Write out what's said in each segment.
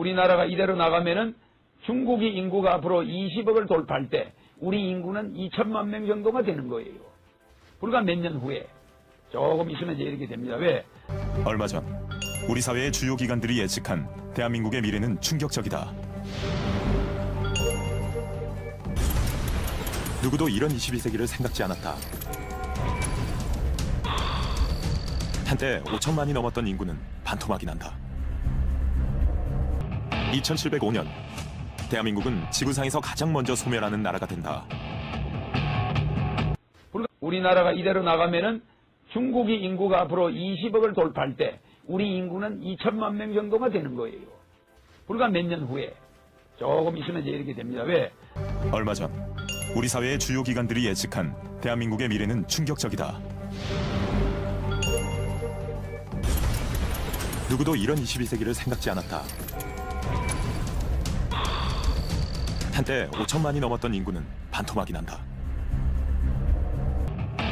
우리나라가 이대로 나가면은 중국이 인구가 앞으로 20억을 돌파할 때 우리 인구는 2천만 명 정도가 되는 거예요. 불과 몇 년 후에 조금 있으면 이제 이렇게 됩니다. 왜? 얼마 전 우리 사회의 주요 기관들이 예측한 대한민국의 미래는 충격적이다. 누구도 이런 21세기를 생각지 않았다. 한때 5천만이 넘었던 인구는 반토막이 난다. 2705년 대한민국은 지구상에서 가장 먼저 소멸하는 나라가 된다. 우리나라가 이대로 나가면은 중국이 인구가 앞으로 20억을 돌파할 때 우리 인구는 2천만 명 정도가 되는 거예요. 불과 몇 년 후에 조금 있으면 이제 이렇게 됩니다. 왜? 얼마 전 우리 사회의 주요 기관들이 예측한 대한민국의 미래는 충격적이다. 누구도 이런 21세기를 생각지 않았다. 한때 5천만이 넘었던 인구는 반토막이 난다.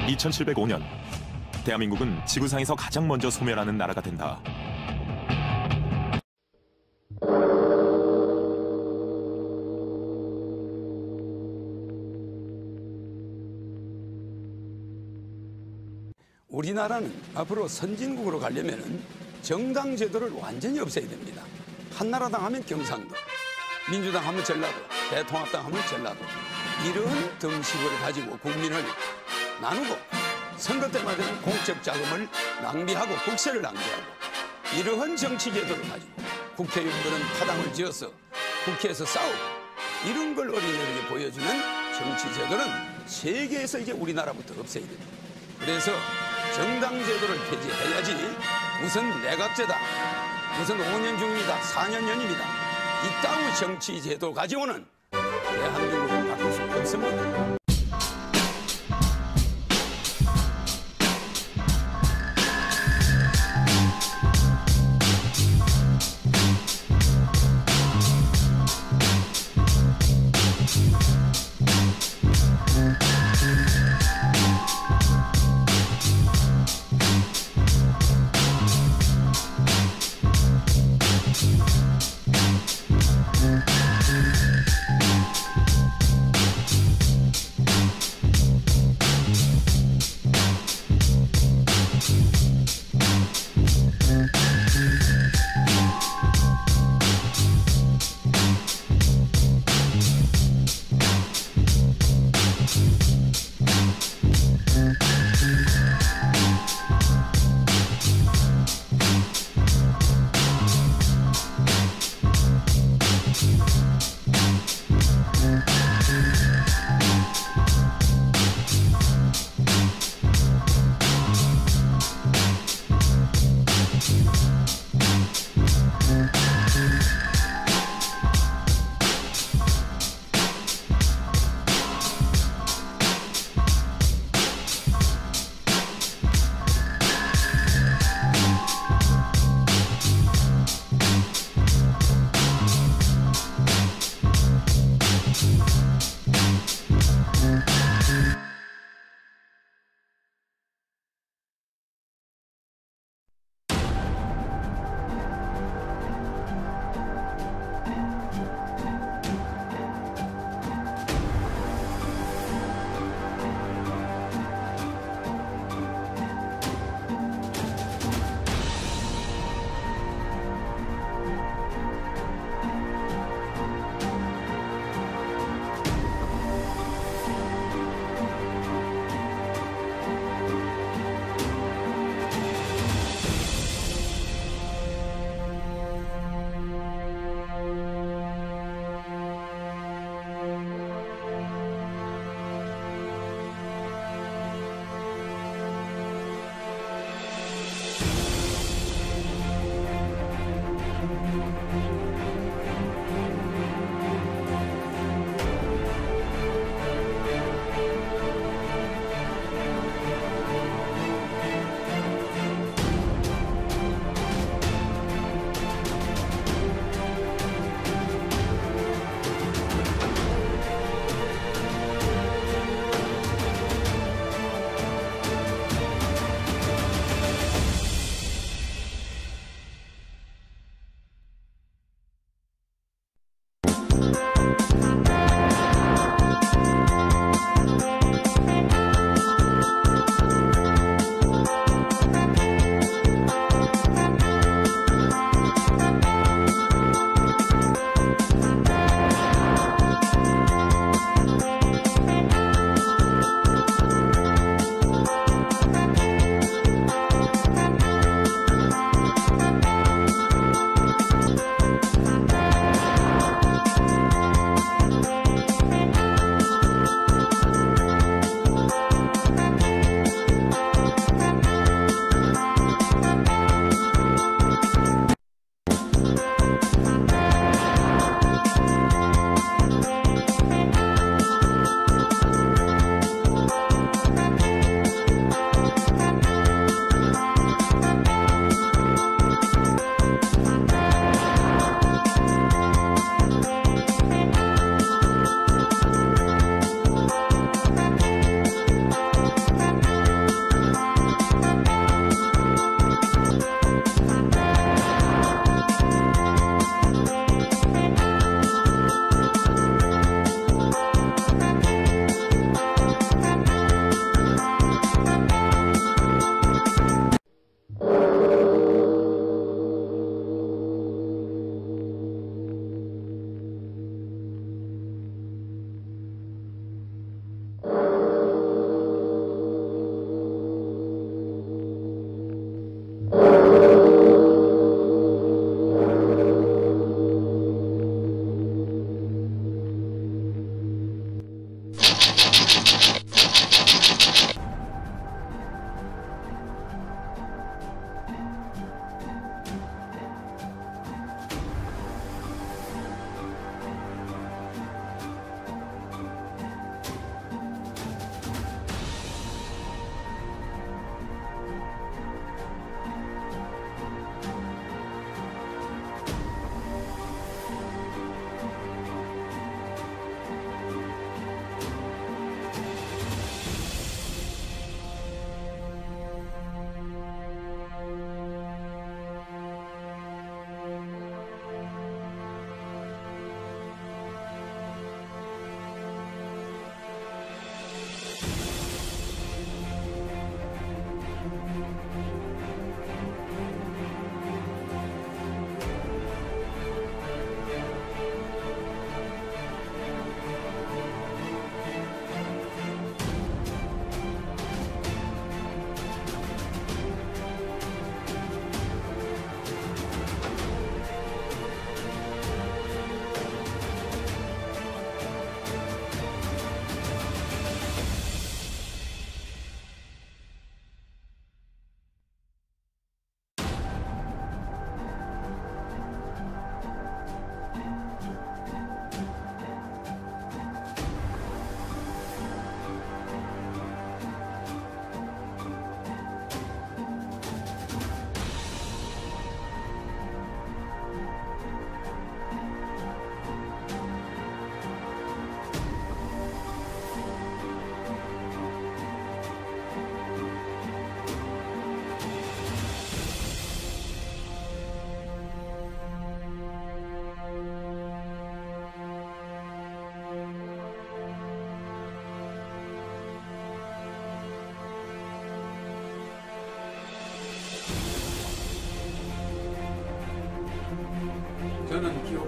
2705년 대한민국은 지구상에서 가장 먼저 소멸하는 나라가 된다. 우리나라는 앞으로 선진국으로 가려면 정당 제도를 완전히 없애야 됩니다. 한나라당 하면 경상도, 민주당 하면 전라도, 대통합당 하면 전라도, 이런 등식을 가지고 국민을 나누고 선거 때마다 공적 자금을 낭비하고 국세를 낭비하고 이러한 정치 제도를 가지고 국회의원들은 파당을 지어서 국회에서 싸우고 이런 걸 어린이들에게 보여주는 정치 제도는 세계에서 이제 우리나라부터 없애야 됩니다. 그래서 정당 제도를 폐지해야지 무슨 내각제다, 무슨 5년 중입니다, 4년 연임이다, 이따위 정치 제도 가지고는 대한민국을 바꿀 수 없습니다.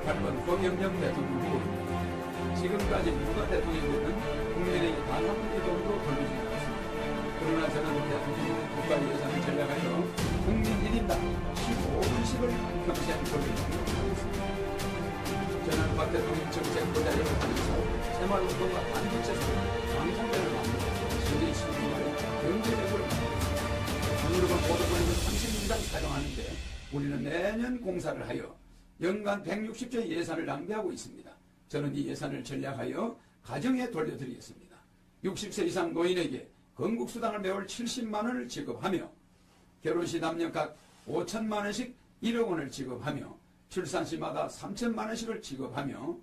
8번 허경영 대통령 후보입니다. 지금까지 누가 대통령이든 국민에게 단 한 푼의 돈도 돌리지 않았습니다. 그러나 저는 대통령 국가 예산을 전략하여 국민 1인당 15원씩을 평생 돌리도록 하겠습니다. 저는 박 대통령 정책 보좌역을 하면서 새마을운동과 반도체에서 방송대를 만들어 세계 신문을 경제력을 만들었습니다. 유럽은 보도권을 30년 사용하는데 우리는 매년 공사를 하여 연간 160조 예산을 낭비하고 있습니다. 저는 이 예산을 전략하여 가정에 돌려드리겠습니다. 60세 이상 노인에게 건국수당을 매월 70만 원을 지급하며 결혼시 남녀 각 5천만 원씩 1억 원을 지급하며 출산시마다 3천만 원씩을 지급하며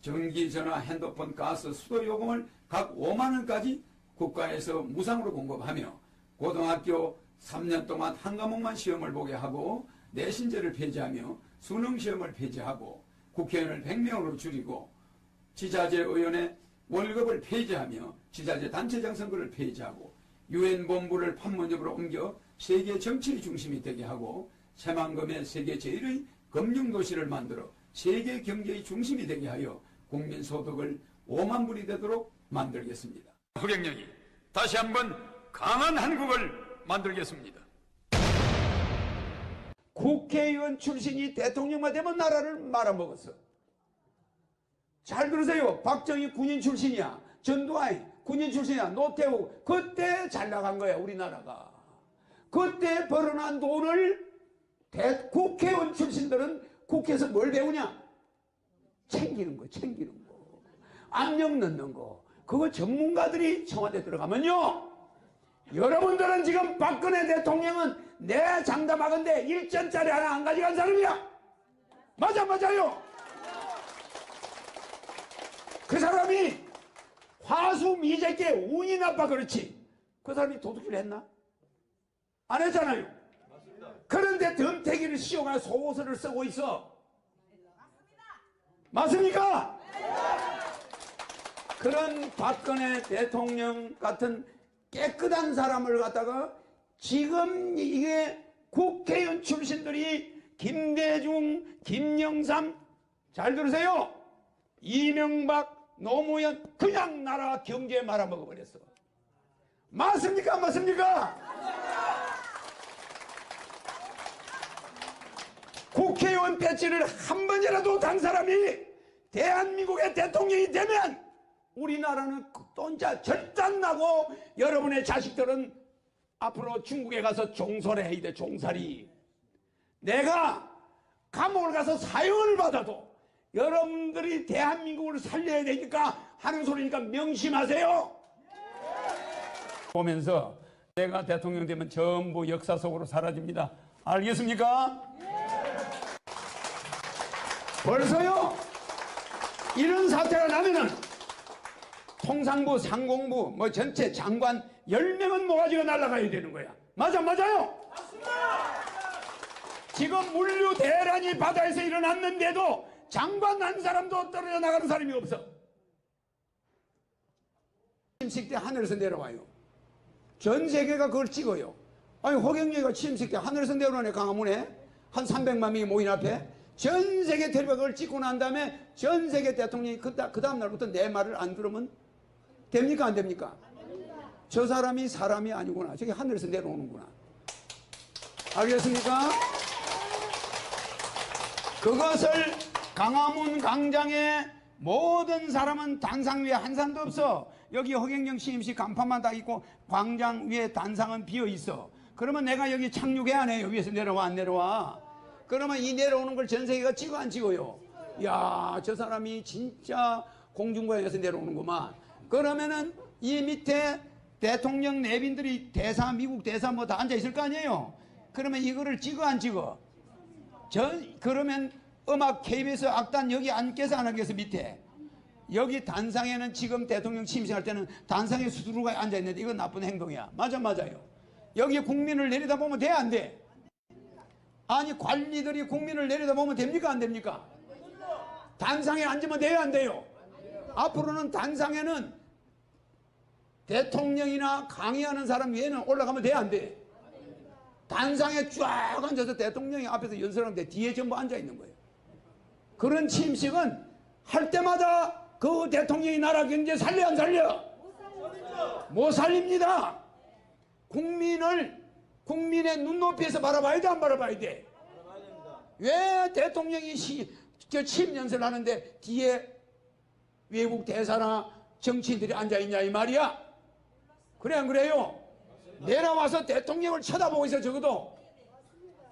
전기, 전화, 핸드폰, 가스, 수도 요금을 각 5만 원까지 국가에서 무상으로 공급하며 고등학교 3년 동안 한 과목만 시험을 보게 하고 내신제를 폐지하며 수능시험을 폐지하고 국회의원을 100명으로 줄이고 지자체 의원의 월급을 폐지하며 지자체 단체장 선거를 폐지하고 유엔 본부를 판문점으로 옮겨 세계 정치의 중심이 되게 하고 새만금의 세계 제1의 금융도시를 만들어 세계 경제의 중심이 되게 하여 국민 소득을 5만 불이 되도록 만들겠습니다. 허경영이 다시 한번 강한 한국을 만들겠습니다. 국회의원 출신이 대통령만 되면 나라를 말아먹었어. 잘 들으세요. 박정희 군인 출신이야. 전두환 군인 출신이야. 노태우 그때 잘 나간 거야 우리나라가. 그때 벌어난 돈을 국회의원 출신들은 국회에서 뭘 배우냐? 챙기는 거, 챙기는 거. 압력 넣는 거. 그거 전문가들이 청와대 들어가면요. 여러분들은 지금 박근혜 대통령은 내 장담하건대 1전짜리 하나 안 가져간 사람이야. 맞아요. 그 사람이 화수 미제께 운이 나빠 그렇지. 그 사람이 도둑질 했나? 안 했잖아요. 그런데 덤태기를 씌워가 소설을 쓰고 있어. 맞습니까? 그런 박근혜 대통령 같은 깨끗한 사람을 갖다가 지금 이게 국회의원 출신들이 김대중, 김영삼 잘 들으세요. 이명박, 노무현 그냥 나라 경제 말아먹어버렸어. 맞습니까? 맞습니까? 국회의원 배지를 한 번이라도 단 사람이 대한민국의 대통령이 되면 우리나라는 돈자 절단나고 여러분의 자식들은 앞으로 중국에 가서 종살이 해야 돼. 종살이. 내가 감옥을 가서 사형을 받아도 여러분들이 대한민국을 살려야 되니까 하는 소리니까 명심하세요. 보면서 내가 대통령 되면 전부 역사 속으로 사라집니다. 알겠습니까? 벌써요 이런 사태가 나면은 통상부, 상공부, 뭐 전체 장관 10명은 모가지가 날아가야 되는 거야. 맞아요? 맞습니다. 지금 물류 대란이 바다에서 일어났는데도 장관 한 사람도 떨어져 나가는 사람이 없어. 취임식 때 하늘에서 내려와요. 전 세계가 그걸 찍어요. 아니 허경영이가 취임식 때 하늘에서 내려오네. 강화문에 한 300만 명이 모인 앞에 전 세계 텔레비가 그걸 찍고 난 다음에 전 세계 대통령이 그 다음 날부터 내 말을 안 들으면 됩니까? 안 됩니까? 저 사람이 사람이 아니구나. 저기 하늘에서 내려오는구나. 알겠습니까? 그것을 강화문 광장에 모든 사람은 단상 위에 한 산도 없어. 여기 허경영 취임식 간판만 딱 있고 광장 위에 단상은 비어 있어. 그러면 내가 여기 착륙해야 안 해요? 위에서 내려와 안 내려와? 그러면 이 내려오는 걸 전 세계가 찍어 안 찍어요? 야, 저 사람이 진짜 공중부양에서 내려오는구만. 그러면은 이 밑에 대통령 내빈들이 대사, 미국 대사 뭐 다 앉아 있을 거 아니에요? 그러면 이거를 찍어 안 찍어? 그러면 음악 KBS 악단 여기 앉겠어 안 앉겠어? 밑에 여기 단상에는 지금 대통령 취임식할 때는 단상에 수두루가 앉아 있는데 이건 나쁜 행동이야. 맞아요. 여기 국민을 내려다보면 돼 안 돼? 아니 관리들이 국민을 내려다보면 됩니까 안 됩니까? 단상에 앉으면 돼요 안 돼요? 앞으로는 단상에는 대통령이나 강의하는 사람 외에는 올라가면 돼 안 돼? 단상에 쫙 앉아서 대통령이 앞에서 연설하는데 뒤에 전부 앉아 있는 거예요. 그런 취임식은 할 때마다 그 대통령이 나라 경제 살려 안 살려? 못 살립니다. 국민의 눈높이에서 바라봐야 돼 안 바라봐야 돼? 왜 대통령이 취임 연설을 하는데 뒤에 외국 대사나 정치인들이 앉아있냐 이 말이야? 그래 안 그래요? 내려와서 대통령을 쳐다보고 있어. 적어도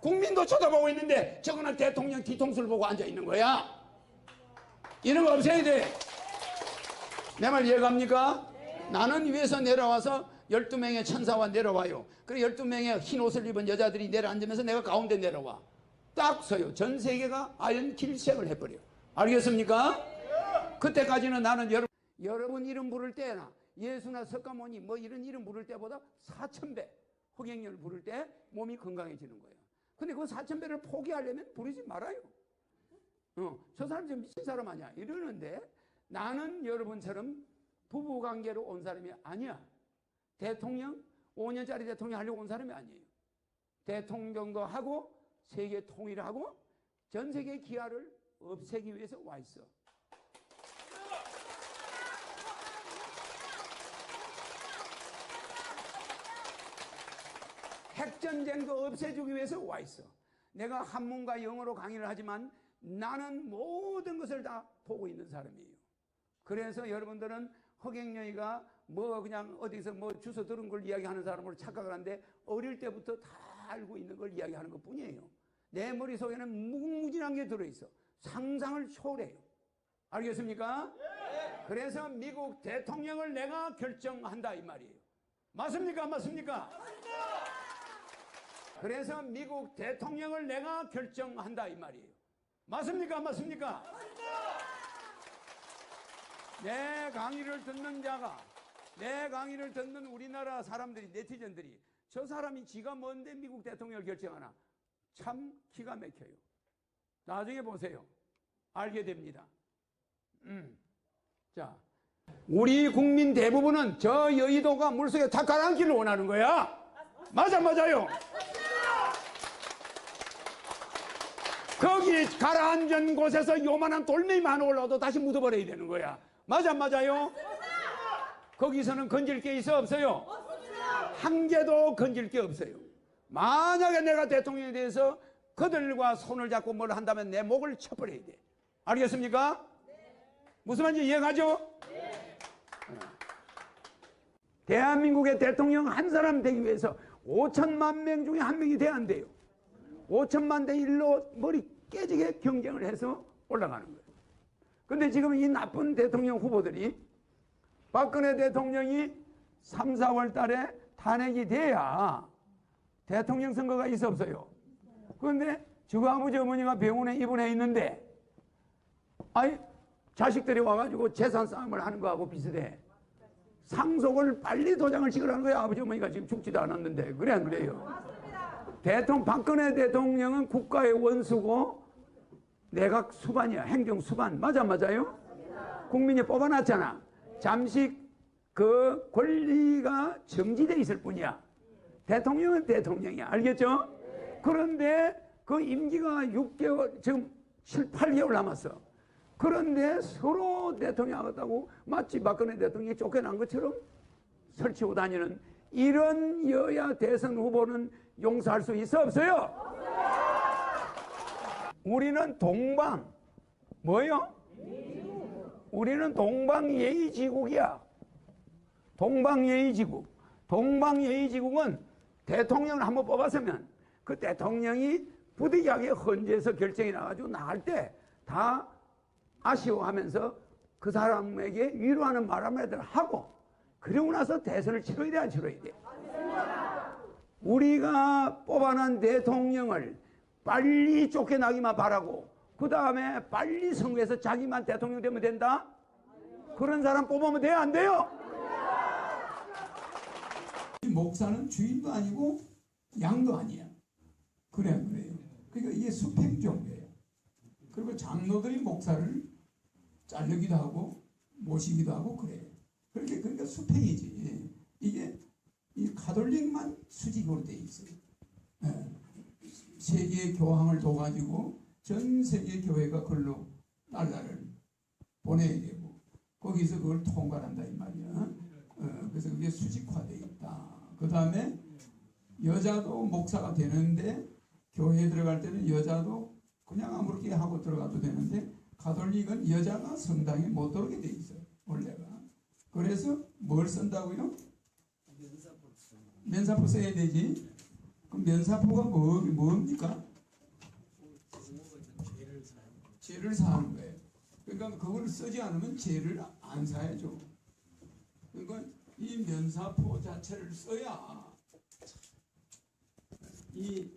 국민도 쳐다보고 있는데 저거는 대통령 뒤통수를 보고 앉아있는 거야. 이런 거 없애야 돼. 내 말 이해갑니까? 나는 위에서 내려와서 12명의 천사와 내려와요. 그래 12명의 흰 옷을 입은 여자들이 내려앉으면서 내가 가운데 내려와. 딱 서요. 전 세계가 아연 길색을 해버려. 알겠습니까? 그때까지는 나는 여러분 이름 부를 때나 예수나 석가모니 뭐 이런 이름 부를 때보다 4000배 허경영을 부를 때 몸이 건강해지는 거예요. 근데 그 4000배를 포기하려면 부르지 말아요. 저 사람 지금 미친 사람 아니야 이러는데 나는 여러분처럼 부부관계로 온 사람이 아니야. 대통령 5년짜리 대통령 하려고 온 사람이 아니에요. 대통령도 하고 세계 통일하고 전 세계 기아를 없애기 위해서 와 있어. 핵전쟁도 없애주기 위해서 와 있어. 내가 한문과 영어로 강의를 하지만 나는 모든 것을 다 보고 있는 사람이에요. 그래서 여러분들은 허경영이가 뭐 그냥 어디서 뭐 주워 들은 걸 이야기하는 사람으로 착각을 하는데 어릴 때부터 다 알고 있는 걸 이야기하는 것 뿐이에요. 내 머릿속에는 무궁무진한 게 들어있어. 상상을 초월해요. 알겠습니까? 그래서 미국 대통령을 내가 결정한다 이 말이에요. 맞습니까? 맞습니까? 그래서 미국 대통령을 내가 결정한다 이 말이에요. 맞습니까? 맞습니까? 내 강의를 듣는 자가, 내 강의를 듣는 우리나라 사람들이, 네티즌들이 저 사람이 지가 뭔데 미국 대통령을 결정하나 참 기가 막혀요. 나중에 보세요. 알게 됩니다. 자, 우리 국민 대부분은 저 여의도가 물속에 다 가라앉기를 원하는 거야. 맞아 맞아요. 거기 가라앉은 곳에서 요만한 돌멩이만 올라도 다시 묻어버려야 되는 거야. 맞아 맞아요. 거기서는 건질 게 있어 없어요? 한 개도 건질 게 없어요. 만약에 내가 대통령에 대해서 그들과 손을 잡고 뭘 한다면 내 목을 쳐버려야 돼. 알겠습니까? 무슨 말인지 이해가죠? 대한민국의 대통령 한 사람 되기 위해서 5천만 명 중에 한 명이 돼야 안 돼요. 5천만 대 1로 머리 깨지게 경쟁을 해서 올라가는 거예요. 근데 지금 이 나쁜 대통령 후보들이 박근혜 대통령이 3, 4월 달에 탄핵이 돼야 대통령 선거가 있어 없어요. 그런데 저거 아버지 어머니가 병원에 입원해 있는데 아이 자식들이 와가지고 재산 싸움을 하는 거하고 비슷해. 상속을 빨리 도장을 찍으라는 거야. 아버지 어머니가 지금 죽지도 않았는데. 그래 안 그래요? 박근혜 대통령은 국가의 원수고 내각 수반이야. 행정 수반. 맞아 맞아요? 국민이 뽑아놨잖아. 잠시 그 권리가 정지돼 있을 뿐이야. 대통령은 대통령이야. 알겠죠? 그런데 그 임기가 6개월 지금 7, 8개월 남았어. 그런데 서로 대통령 하겠다고 마치 박근혜 대통령이 쫓겨난 것처럼 설치고 다니는 이런 여야 대선 후보는 용서할 수 있어 없어요? 우리는 동방 뭐요? 우리는 동방예의지국이야. 동방예의지국. 동방예의지국은 대통령을 한번 뽑았으면 그 대통령이 부득이하게 헌재에서 결정이 나가지고 나갈 때 다 아쉬워하면서 그 사람에게 위로하는 말 한마디를 하고 그러고 나서 대선을 치러야 돼 안 치러야 돼? 우리가 뽑아낸 대통령을 빨리 쫓겨나기만 바라고 그 다음에 빨리 선거해서 자기만 대통령 되면 된다? 그런 사람 뽑으면 돼요 안 돼요? 목사는 주인도 아니고 양도 아니야. 그래 안 그래요? 그러니까 이게 수평종교예요. 그리고 장로들이 목사를 자르기도 하고 모시기도 하고 그래요. 그러니까 수평이지. 이게 이 가톨릭만 수직으로 돼 있어요. 세계 교황을 둬가지고 전 세계 교회가 그걸로 달러를 보내야 되고 거기서 그걸 통과한다 이 말이야. 그래서 그게 수직화되어 있다. 그 다음에 여자도 목사가 되는데 교회에 들어갈 때는 여자도 그냥 아무렇게 하고 들어가도 되는데 가톨릭은 여자가 성당에 못 들어오게 돼 있어요. 원래가. 그래서 뭘 쓴다고요? 면사포 써야 되지. 그럼 면사포가 뭡니까? 죄를 사하는 거예요. 그러니까 그걸 쓰지 않으면 죄를 안 사야죠. 그러니까 이 면사포 자체를 써야 이게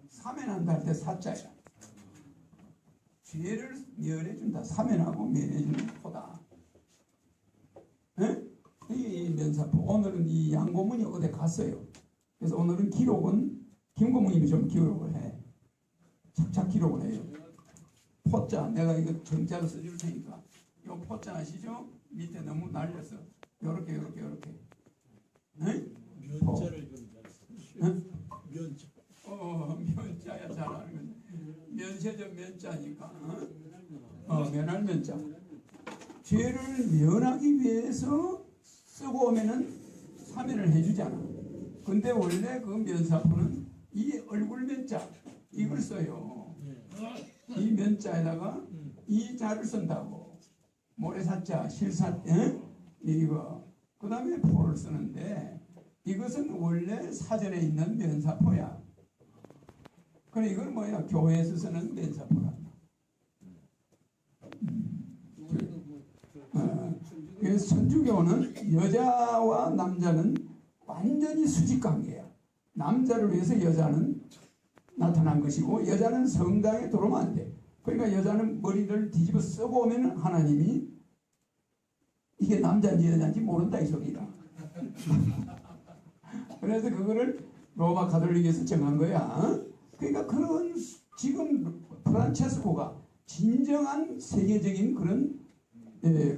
사면한다 할 때 사자야. 죄를 면해준다. 사면하고 면해주는 포다. 에? 이 면사포. 오늘은 이 양고문이 어디 갔어요. 그래서 오늘은 기록은 김고문님이 좀 기록을 해. 착착 기록을 해요. 포자. 내가 이거 정자로 써줄 테니까. 이 포자 아시죠? 밑에 너무 날려서 요렇게 면자를 면자. 면자야 잘 아는 건데 면세죠. 면자니까 면할 면자. 죄를 면하기 위해서 쓰고 오면은 사면을 해주잖아. 근데 원래 그 면사포는 이 얼굴 면자 이걸 써요. 이 면자에다가 이 자를 쓴다고. 모래사자, 실사자 이거. 그 다음에 포를 쓰는데 이것은 원래 사전에 있는 면사포야. 그래 이건 뭐야? 교회에서 쓰는 면사포라. 그래서 천주교는 여자와 남자는 완전히 수직관계야. 남자를 위해서 여자는 나타난 것이고 여자는 성당에 들어오면 안 돼. 그러니까 여자는 머리를 뒤집어 쓰고 오면 하나님이 이게 남자인지 여자인지 모른다 이 소리라. 그래서 그거를 로마 가톨릭에서 정한 거야. 그러니까 그런 지금 프란체스코가 진정한 세계적인 그런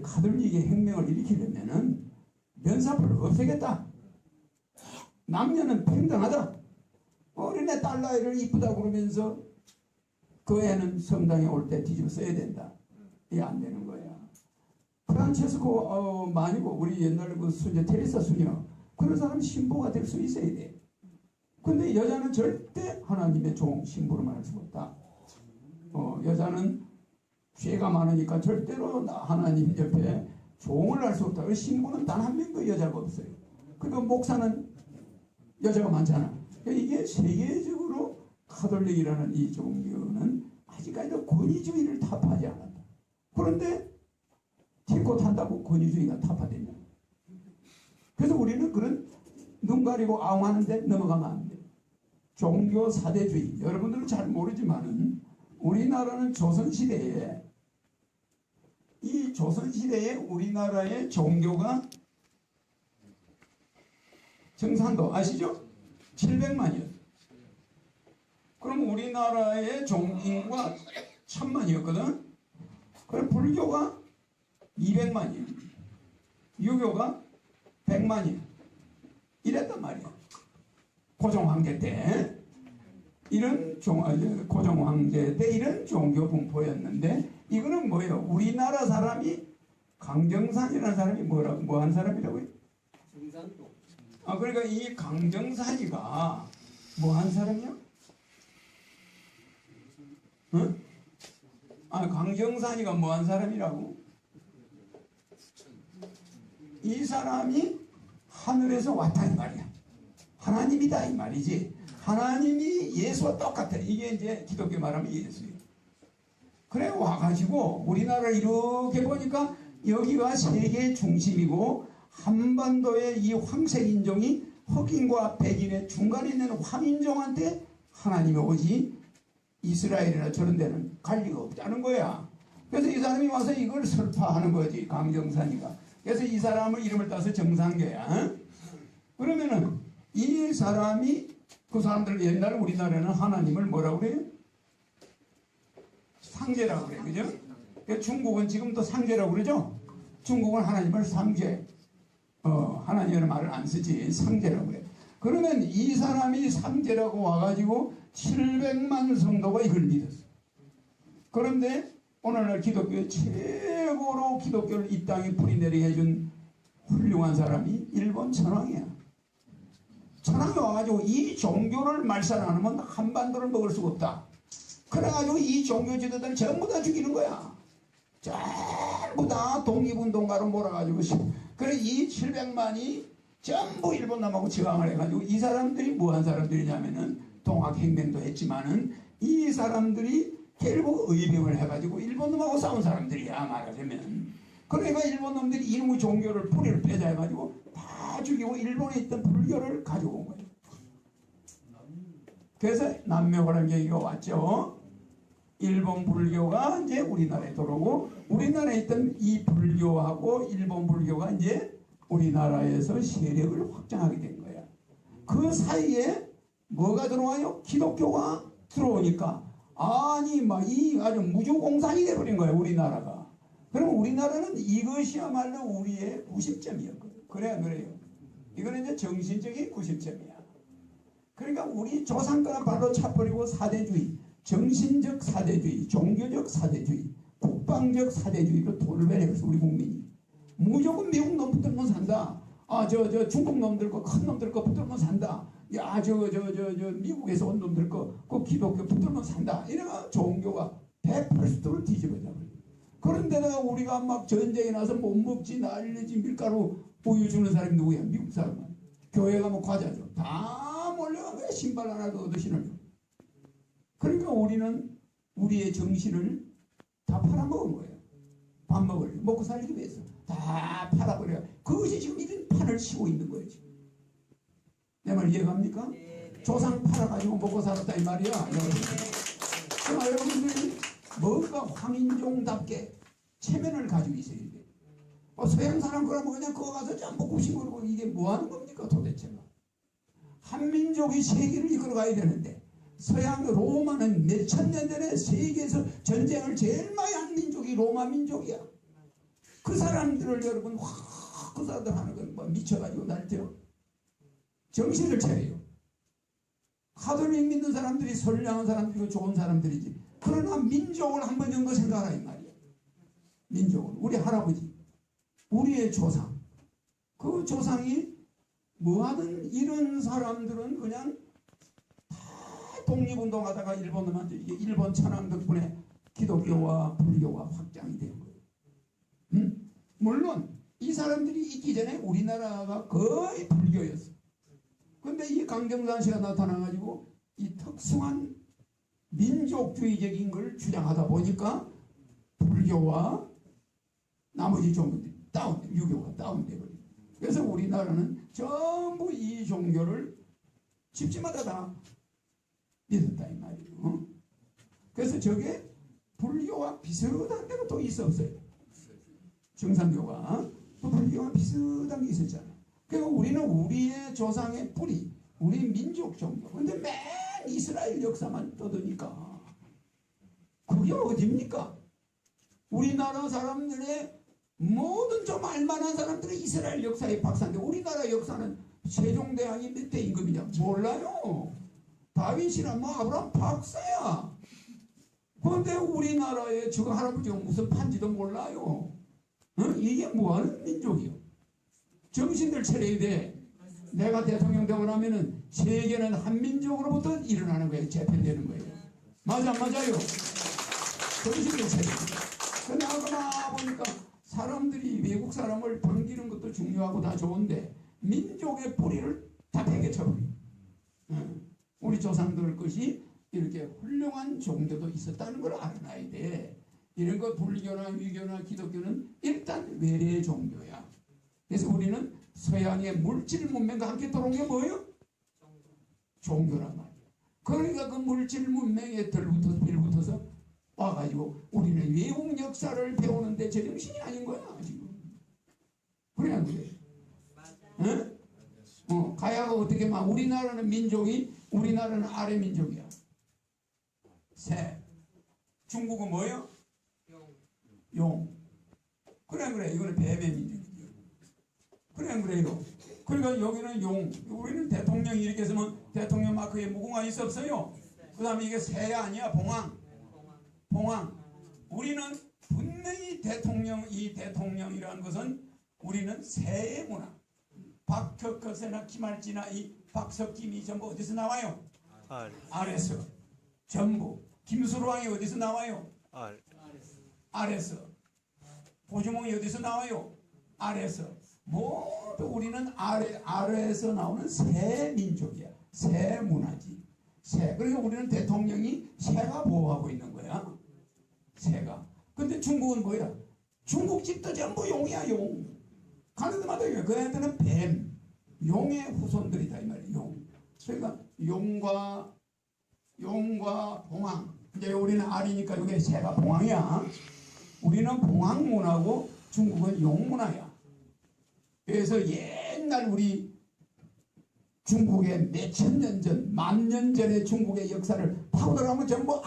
가톨릭의 혁명을 일으키려면은 면사포를 없애겠다. 남녀는 평등하다. 어린애 딸아이를 이쁘다고 그러면서 그 애는 성당에 올 때 뒤집어 써야 된다. 이게 안 되는 거야. 프란체스코 만이고 우리 옛날 그 수녀 테레사 수녀 그런 사람 신부가 될 수 있어야 돼. 근데 여자는 절대 하나님의 종 신부로만 할 수가 없다. 여자는 죄가 많으니까 절대로 하나님 옆에 종을 할 수 없다. 신부는 단 한 명도 여자가 없어요. 그러니까 목사는 여자가 많잖아. 이게 세계적으로 가톨릭이라는 이 종교는 아직까지도 권위주의를 타파하지 않았다. 그런데 티코 탄다고 권위주의가 타파되냐. 그래서 우리는 그런 눈 가리고 아웅하는데 넘어가면 안 돼. 종교 사대주의. 여러분들은 잘 모르지만은 우리나라는 조선시대에 이 조선시대에 우리나라의 종교가 정산도 아시죠? 700만이었어요. 그럼 우리나라의 종인구가 1000만이었거든. 그럼 불교가 200만이에요. 유교가 100만이에요. 이랬단 말이야. 고종황제 때 이런 고종 황제 때 이런 종교 분포였는데 이거는 뭐예요? 우리나라 사람이 강정산이라는 사람이 뭐 한 사람이라고요? 정산도. 그러니까 이 강정산이가 뭐 한 사람이야? 응? 강정산이가 뭐 한 사람이라고? 이 사람이 하늘에서 왔다 이 말이야. 하나님이다 이 말이지. 하나님이 예수와 똑같아. 이게 이제 기독교 말하면 예수예요. 그래 와가지고 우리나라를 이렇게 보니까 여기가 세계의 중심이고 한반도의 이 황색 인종이 흑인과 백인의 중간에 있는 황인종한테 하나님이 오지 이스라엘이나 저런 데는 갈 리가 없다는 거야. 그래서 이 사람이 와서 이걸 설파하는 거지. 강정산이가. 그래서 이 사람을 이름을 따서 정상교야. 그러면은 이 사람이 그 사람들 옛날에 우리나라는 하나님을 뭐라고 그래요? 상제라고 그래. 그죠? 중국은 지금도 상제라고 그러죠? 중국은 하나님을 상제. 하나님이라는 말을 안 쓰지. 상제라고 그래. 그러면 이 사람이 상제라고 와가지고 700만 성도가 이걸 믿었어. 그런데 오늘날 기독교의 최고로 기독교를 이 땅에 뿌리내리게 해준 훌륭한 사람이 일본 천황이야. 천황이 와가지고 이 종교를 말살 안 하면 한반도를 먹을 수가 없다. 그래가지고 이 종교 지도자를 전부 다 죽이는 거야. 전부 다 독립운동가로 몰아가지고. 그래 이 700만이 전부 일본 놈하고 저항을 해가지고 이 사람들이 뭐한 사람들이냐면은 동학혁명도 했지만은 이 사람들이 결국 의병을 해가지고 일본 놈하고 싸운 사람들이야 말하자면. 그러니까 일본 놈들이 이놈의 종교를 뿌리를 빼자 해가지고 다 죽이고 일본에 있던 불교를 가지고 온 거예요. 그래서 남묘호란 얘기가 왔죠. 일본 불교가 이제 우리나라에 들어오고 우리나라에 있던 이 불교하고 일본 불교가 이제 우리나라에서 세력을 확장하게 된 거야. 그 사이에 뭐가 들어와요? 기독교가 들어오니까 아니 막 이 아주 무주공산이 돼버린 거야 우리나라가. 그럼 우리나라는 이것이야말로 우리의 90점이었거든. 그래 안 그래요? 이거는 이제 정신적인 90점이야. 그러니까 우리 조상과 발로 차버리고 사대주의, 정신적 사대주의, 종교적 사대주의, 국방적 사대주의로 돌변해버렸어 우리 국민이. 무조건 미국 놈 붙들면 산다. 아 저 중국 놈들 거 큰 놈들 거 붙들면 산다. 야 저 미국에서 온 놈들 거 그 기독교 붙들면 산다. 이래가 종교가 180도로 뒤집어져 버려. 그런데다가 우리가 막 전쟁이 나서 못 먹지 난리지 밀가루 우유 주는 사람이 누구야? 미국 사람은. 교회 가면 과자 줘. 다 몰려간 거야. 신발 하나도 얻어 신으려. 그러니까 우리는 우리의 정신을 다 팔아먹은 거예요. 밥 먹으려고. 먹고 살기 위해서. 다 팔아버려. 그것이 지금 이런 판을 치고 있는 거예요. 지금. 내 말 이해갑니까? 조상 팔아가지고 먹고 살았다 이 말이야. 그러나 여러분들이 뭔가 황인종답게 체면을 가지고 있어야 돼. 서양 사람 그러면 그냥 그거 가서 짬뽕 굽시고 이게 뭐 하는 겁니까 도대체가. 한민족이 세계를 이끌어가야 되는데 서양 로마는 몇천 년 전에 세계에서 전쟁을 제일 많이 한 민족이 로마 민족이야. 그 사람들을 여러분 그 사람들 하는 건 뭐 미쳐가지고 날뛰어. 정신을 차려요. 가톨릭 믿는 사람들이 선량한 사람들이고 좋은 사람들이지. 그러나 민족을 한 번 정도 생각하라 이 말이야. 민족을. 우리 할아버지, 우리의 조상. 그 조상이 뭐하든 이런 사람들은 그냥 다 독립운동하다가 일본 놈한테 일본 천황 덕분에 기독교와 불교가 확장이 된 거예요. 물론 이 사람들이 있기 전에 우리나라가 거의 불교였어. 근데 이 강정산 씨가 나타나가지고 이 특수한 민족주의적인 걸 주장하다 보니까 불교와 나머지 종교들이 다운돼, 유교가 다운돼 버려. 그래서 우리나라는 전부 이 종교를 집집마다 다 믿었다 이 말이에요. 그래서 저게 불교와 비슷한 데가 또 있어 없어요? 정산교가 또 불교와 비슷한 게 있었잖아. 그러니까 우리는 우리의 조상의 뿌리, 우리 민족 종교. 근데 맨 이스라엘 역사만 떠드니까 그게 어딥니까? 우리나라 사람들의 모든 좀 알만한 사람들은 이스라엘 역사의 박사인데 우리나라 역사는 세종대왕이 몇 대 임금이냐 몰라요. 다윗이나 뭐 아브라함 박사야. 그런데 우리나라의 저 할아버지가 무슨 판지도 몰라요. 이게 뭐하는 민족이요? 정신들 차려야 돼. 내가 대통령 되고 나면은 세계는 한민족으로부터 일어나는 거예요. 재편되는 거예요. 맞아 맞아요. 정신을 차려야 돼. 근데 아까 보니까 사람들이 외국 사람을 반기는 것도 중요하고 다 좋은데 민족의 뿌리를 다 베개쳐버려. 우리 조상들 것이 이렇게 훌륭한 종교도 있었다는 걸 알아놔야 돼. 이런 거 불교나 유교나 기독교는 일단 외래의 종교야. 그래서 우리는 서양의 물질 문명과 함께 들어온 게 뭐예요? 종교란 말이야. 그러니까 그 물질 문명에 빌붙어서 와가지고 우리는 외국 역사를 배우는데 제정신이 아닌 거야 지금. 그래 안 그래? 응? 가야가 어떻게 막 우리나라는 민족이 우리나라는 아래 민족이야. 새. 중국은 뭐예요? 용. 그래 안 그래? 이거는 뱀의 민족이죠. 그래 안 그래요? 그러니까 여기는 용, 우리는 대통령이 이렇게 쓰면 대통령 마크에 무궁화 있어 없어요? 그 다음에 이게 새 아니야, 봉황. 봉황. 우리는 분명히 이 대통령이라는 것은 우리는 새의 문화. 박혁거세나 김할지나 이 박석김이 전부 어디서 나와요? 알에서. 전부. 김수로왕이 어디서 나와요? 알에서. 고주몽이 어디서 나와요? 알에서. 모두 우리는 아래에서 나오는 새 민족이야. 새 문화지. 새. 그러니까 우리는 대통령이 새가 보호하고 있는 거야. 새가. 근데 중국은 뭐야? 중국집도 전부 용이야, 용. 가는 데마다 그 애들은 뱀. 용의 후손들이다, 이 말이야, 용. 그러니까 용과 봉황. 이제 우리는 알이니까 이게 새가 봉황이야. 우리는 봉황 문화고 중국은 용 문화야. 그래서 옛날 우리 중국의 몇천 년 전, 만 년 전의 중국의 역사를 파고 들어가면 전부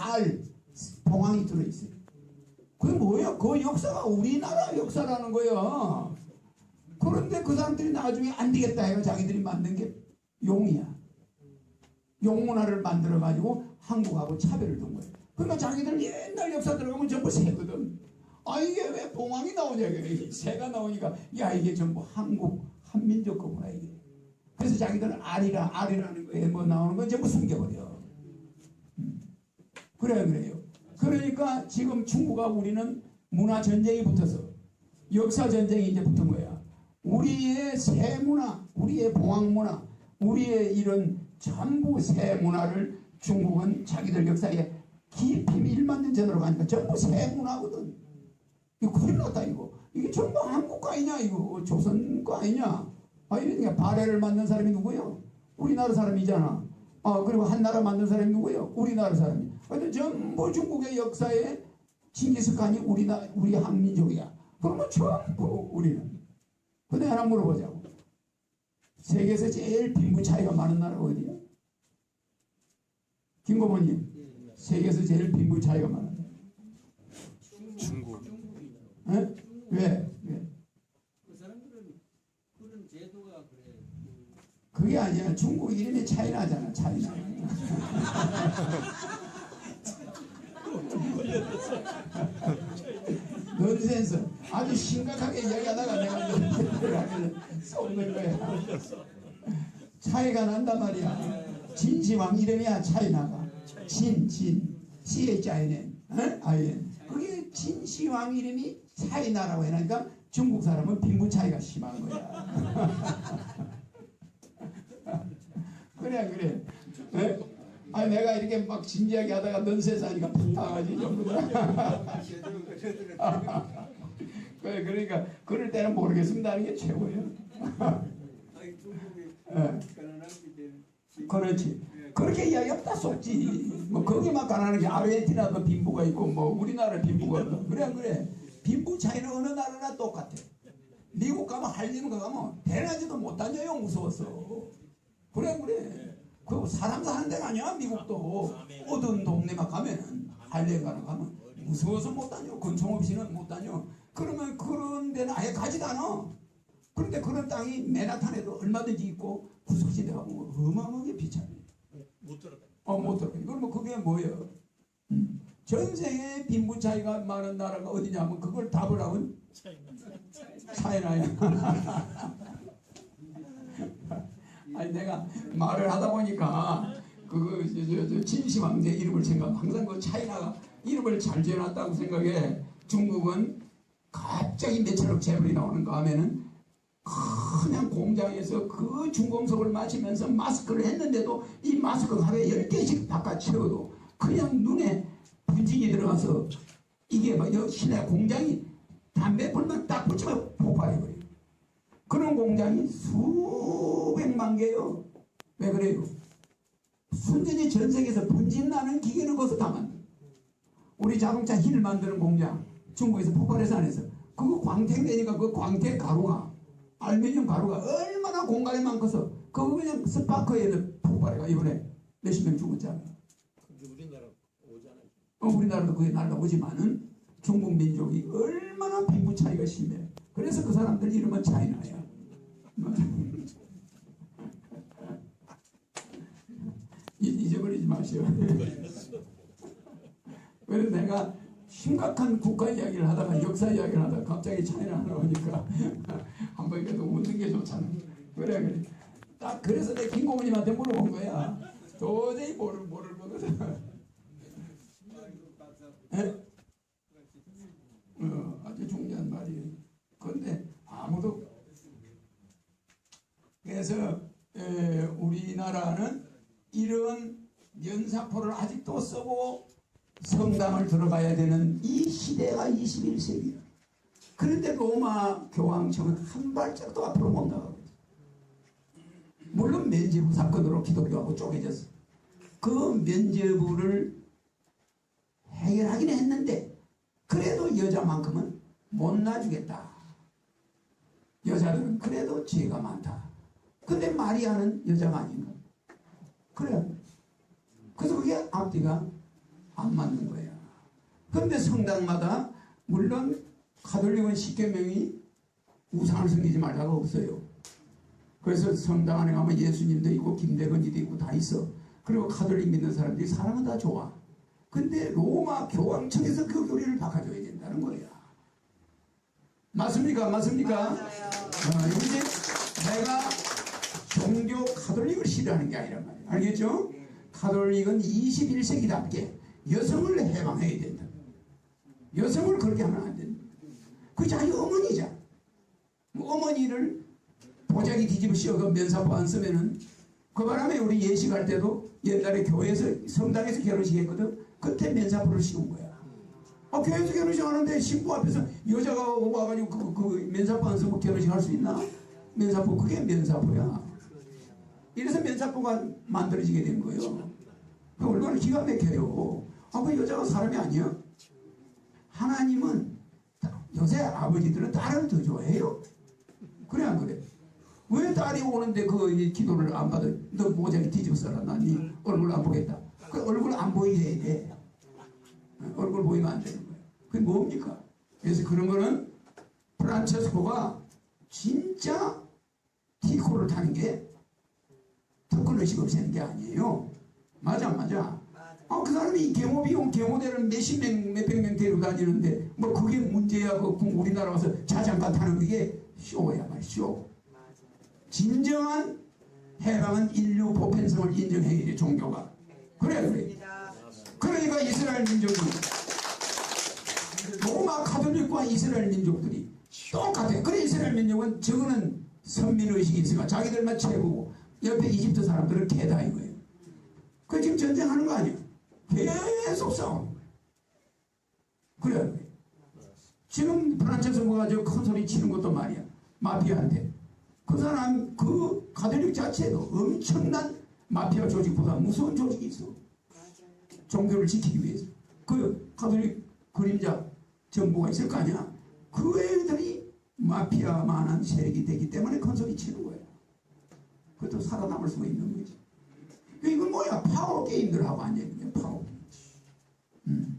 봉황이 들어있어요. 그게 뭐예요? 그 역사가 우리나라 역사라는 거야. 그런데 그 사람들이 나중에 안 되겠다 해요. 자기들이 만든 게 용이야. 용 문화를 만들어가지고 한국하고 차별을 둔 거예요. 그러니까 자기들 옛날 역사 들어가면 전부 새거든. 아, 이게 왜 봉황이 나오냐, 그래. 새가 나오니까, 야, 이게 전부 한민족 거구나, 이게. 그래서 자기들은 알이라는 거에 뭐 나오는 건 전부 숨겨버려. 그래요. 그러니까 지금 중국하고 우리는 문화 전쟁이 붙어서 역사 전쟁이 이제 붙은 거야. 우리의 새 문화, 우리의 봉황 문화, 우리의 이런 전부 새 문화를 중국은 자기들 역사에 깊이 1만 년 전으로 가니까 전부 새 문화거든. 이거 큰일 났다, 이거. 이게 전부 한국 거 아니냐, 이거. 조선 거 아니냐. 아, 이러니까 발해를 만든 사람이 누구예요? 우리나라 사람이잖아. 그리고 한나라 만든 사람이 누구예요? 우리나라 사람이. 근데 전부 중국의 역사에 징기스칸이 우리 한민족이야. 그러면 전부 우리는. 근데 하나 물어보자고. 세계에서 제일 빈부 차이가 많은 나라가 어디야? 김고모님, 세계에서 제일 빈부 차이가 많은 나라. 중국. 에? 왜? 그 사람들은 그런 제도가 그래. 그게 아니야. 중국 이름이 차이나잖아. 차이나. 넌센스. 아주 심각하게 이야기하다가 내가 쏘는 거야. 차이가 난단 말이야. 진시황 이름이야. 차이나가. CHIN. IN. 그게 진시황 이름이 차이나라고 해놓으니까 중국 사람은 빈부 차이가 심한 거야. 그래. 네? 아니 내가 이렇게 막 진지하게 하다가 넌센스 하니까 팍팍하지 전부 다. 그러니까 그럴 때는 모르겠습니다 하는 게 최고예요. 그렇지. 그렇게 이야기하면 다 속지. 뭐 거기만 가난한 게 아르헨티나도 빈부가 있고 뭐 우리나라 빈부가 있고. 그래. 빈부 차이는 어느 나라나 똑같아. 미국 가면 할리면 가면 대낮에도 못 다녀요. 무서워서. 그래. 그 사람 사는 데가 아니야. 미국도 어두운 동네만 가면은 할리 가면 무서워서 못 다녀. 근총 없이는 못 다녀. 그러면 그런 데는 아예 가지도 않아. 그런데 그런 땅이 맨하탄에도 얼마든지 있고 구석지대 가면 어마어마하게 비싸네. 못 들어가. 못 들어가. 그러면 그게 뭐예요? 전생에 빈부 차이가 많은 나라가 어디냐면 그걸 답을 하면 차이나야. 아니 내가 말을 하다 보니까 진시 황제 이름을 항상 그 차이나가 이름을 잘 지어놨다고 생각해. 중국은 갑자기 몇천억 재물이 나오는가 하면은 그냥 공장에서 그 중공석을 마시면서 마스크를 했는데도 이 마스크 하루에 10개씩 바깥 채워도 그냥 눈에 분진이 들어가서 이게 막 실내 공장이 담배 불만 딱 붙이면 폭발해버려요. 그런 공장이 수백만 개요. 왜 그래요? 순전히 전 세계에서 분진 나는 기계를 거기서 다 만들어. 우리 자동차 힐 만드는 공장 중국에서 폭발해서 안 했어. 그거 광택되니까 그 광택 가루가 알루미늄 가루가 얼마나 공간이 많고서 그거 그냥 스파크에는 폭발해가 이번에 몇십 명 죽었잖아. 근데 우리나라 오잖아요. 우리나라도 그게 날라오지만은 중국 민족이 얼마나 빈부 차이가 심해. 그래서 그 사람들 이름은 차이나야. 마십시오. 그래서 내가 심각한 국가 이야기를 하다가 역사 이야기를 하다가 갑자기 차이나 나오니까 한번 그래도 웃는 게 좋잖아. 그래. 딱 그래서 내가 김고모님한테 물어본 거야. 도저히 모를 거거든. 아주 중요한 말이에요. 그런데 아무도 그래서 우리나라는 이런 면사포를 아직도 쓰고 성당을 들어가야 되는 이 시대가 21세기야. 그런데 로마 교황청은 한 발짝도 앞으로 못 나가고 있어. 물론 면죄부 사건으로 기독교하고 쪼개졌어. 그 면죄부를 해결하긴 했는데 그래도 여자만큼은 못 놔주겠다. 여자들은 그래도 죄가 많다. 근데 마리아는 여자가 아닌가? 그래. 그래서 그게 앞뒤가 안 맞는 거야. 그런데 성당마다 물론 가톨릭은 십계명이 우상을 섬기지 말라고 없어요. 그래서 성당 안에 가면 예수님도 있고 김대건이도 있고 다 있어. 그리고 가톨릭 믿는 사람들이 사람은 다 좋아. 근데 로마 교황청에서 그 교리를 바꿔줘야 된다는 거야. 맞습니까? 맞습니까? 이제 내가 종교 가톨릭을 싫어하는 게 아니란 말이야. 알겠죠? 가톨릭은 21세기답게 여성을 해방해야 된다. 여성을 그렇게 하면 안 된다. 그 자기 어머니자. 어머니를 보자기 뒤집어 씌워서 면사포 안 쓰면은 그 바람에 우리 예식할 때도 옛날에 교회에서 성당에서 결혼식 했거든. 그때 면사포를 씌운 거야. 교회에서 결혼식 하는데 신부 앞에서 여자가 와가지고 그 면사포 안 쓰고 결혼식 할 수 있나? 면사포 그게 면사포야. 이래서 면사포가 만들어지게 된 거예요. 얼마나 기가 막혀요. 그 여자가 사람이 아니야? 하나님은 요새 아버지들은 딸을 더 좋아해요. 그래 안 그래? 왜 딸이 오는데 그 기도를 안 받아? 너 모자기 뒤집어 써라. 나 네 얼굴 안 보겠다. 그 얼굴 안 보이게 해야 돼. 얼굴 보이면 안 되는 거예요. 그게 뭡니까? 그래서 그런 거는 프란체스코가 진짜 티코를 타는 게 턱걸레식 없애는 게 아니에요. 맞아. 그 사람이 계모비용 계모대를 몇백 명 데리고 다니는데 뭐 그게 문제야. 그 우리나라 와서 자장가 타는 게 쇼야 말 쇼. 진정한 해방은 인류 보편성을 인정해야 돼. 종교가. 그래. 그러니까 이스라엘 민족이 로마 가톨릭과 이스라엘 민족들이 똑같아. 그래 이스라엘 민족은 저거는 선민의식이 있으니까 자기들만 최고고 옆에 이집트 사람들은 개다 이거예요. 그 지금 전쟁하는 거 아니야? 계속 싸우는 거예요. 그래. 지금 프란체스코가 저 큰 소리 치는 것도 말이야. 마피아한테. 그 사람 그 가톨릭 자체도 엄청난 마피아 조직보다 무서운 조직이 있어. 종교를 지키기 위해서. 그 가톨릭 그림자 정부가 있을 거 아니야. 그 애들이 마피아만한 세력이 되기 때문에 큰 소리 치는 거야. 그것도 살아남을 수가 있는 거지. 이건 뭐야? 파워 게임들하고 앉아있는 거야. 파워 게임.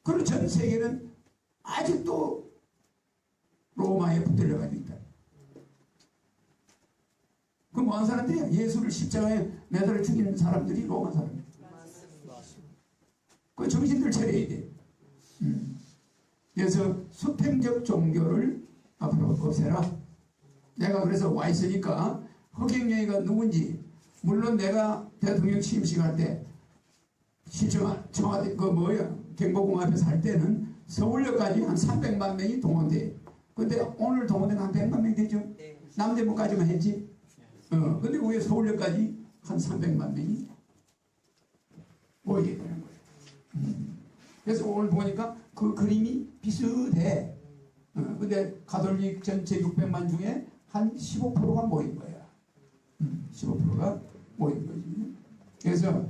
그리고 전 세계는 아직도 로마에 붙들려가지고 있다. 그 뭐한 사람들이야? 예수를 십자가에 매달아 죽이는 사람들이 로마 사람이야. 그 정신들 차려야 돼. 그래서 수평적 종교를 앞으로 없애라. 내가 그래서 와 있으니까 허경영이가 누군지 물론 내가 대통령 취임식 할 때 청와대 경복궁 앞에서 할 때는 서울역까지 한 300만 명이 동원돼. 근데 오늘 동원된 한 100만 명 되죠? 네. 남대문까지만 했지. 근데 왜 서울역까지 한 300만 명이 모이게 되는 거예요. 그래서 오늘 보니까 그 그림이 비슷해. 근데 가톨릭 전체 600만 중에 한 15%가 모인 거야. 15%가 모인 거지. 그래서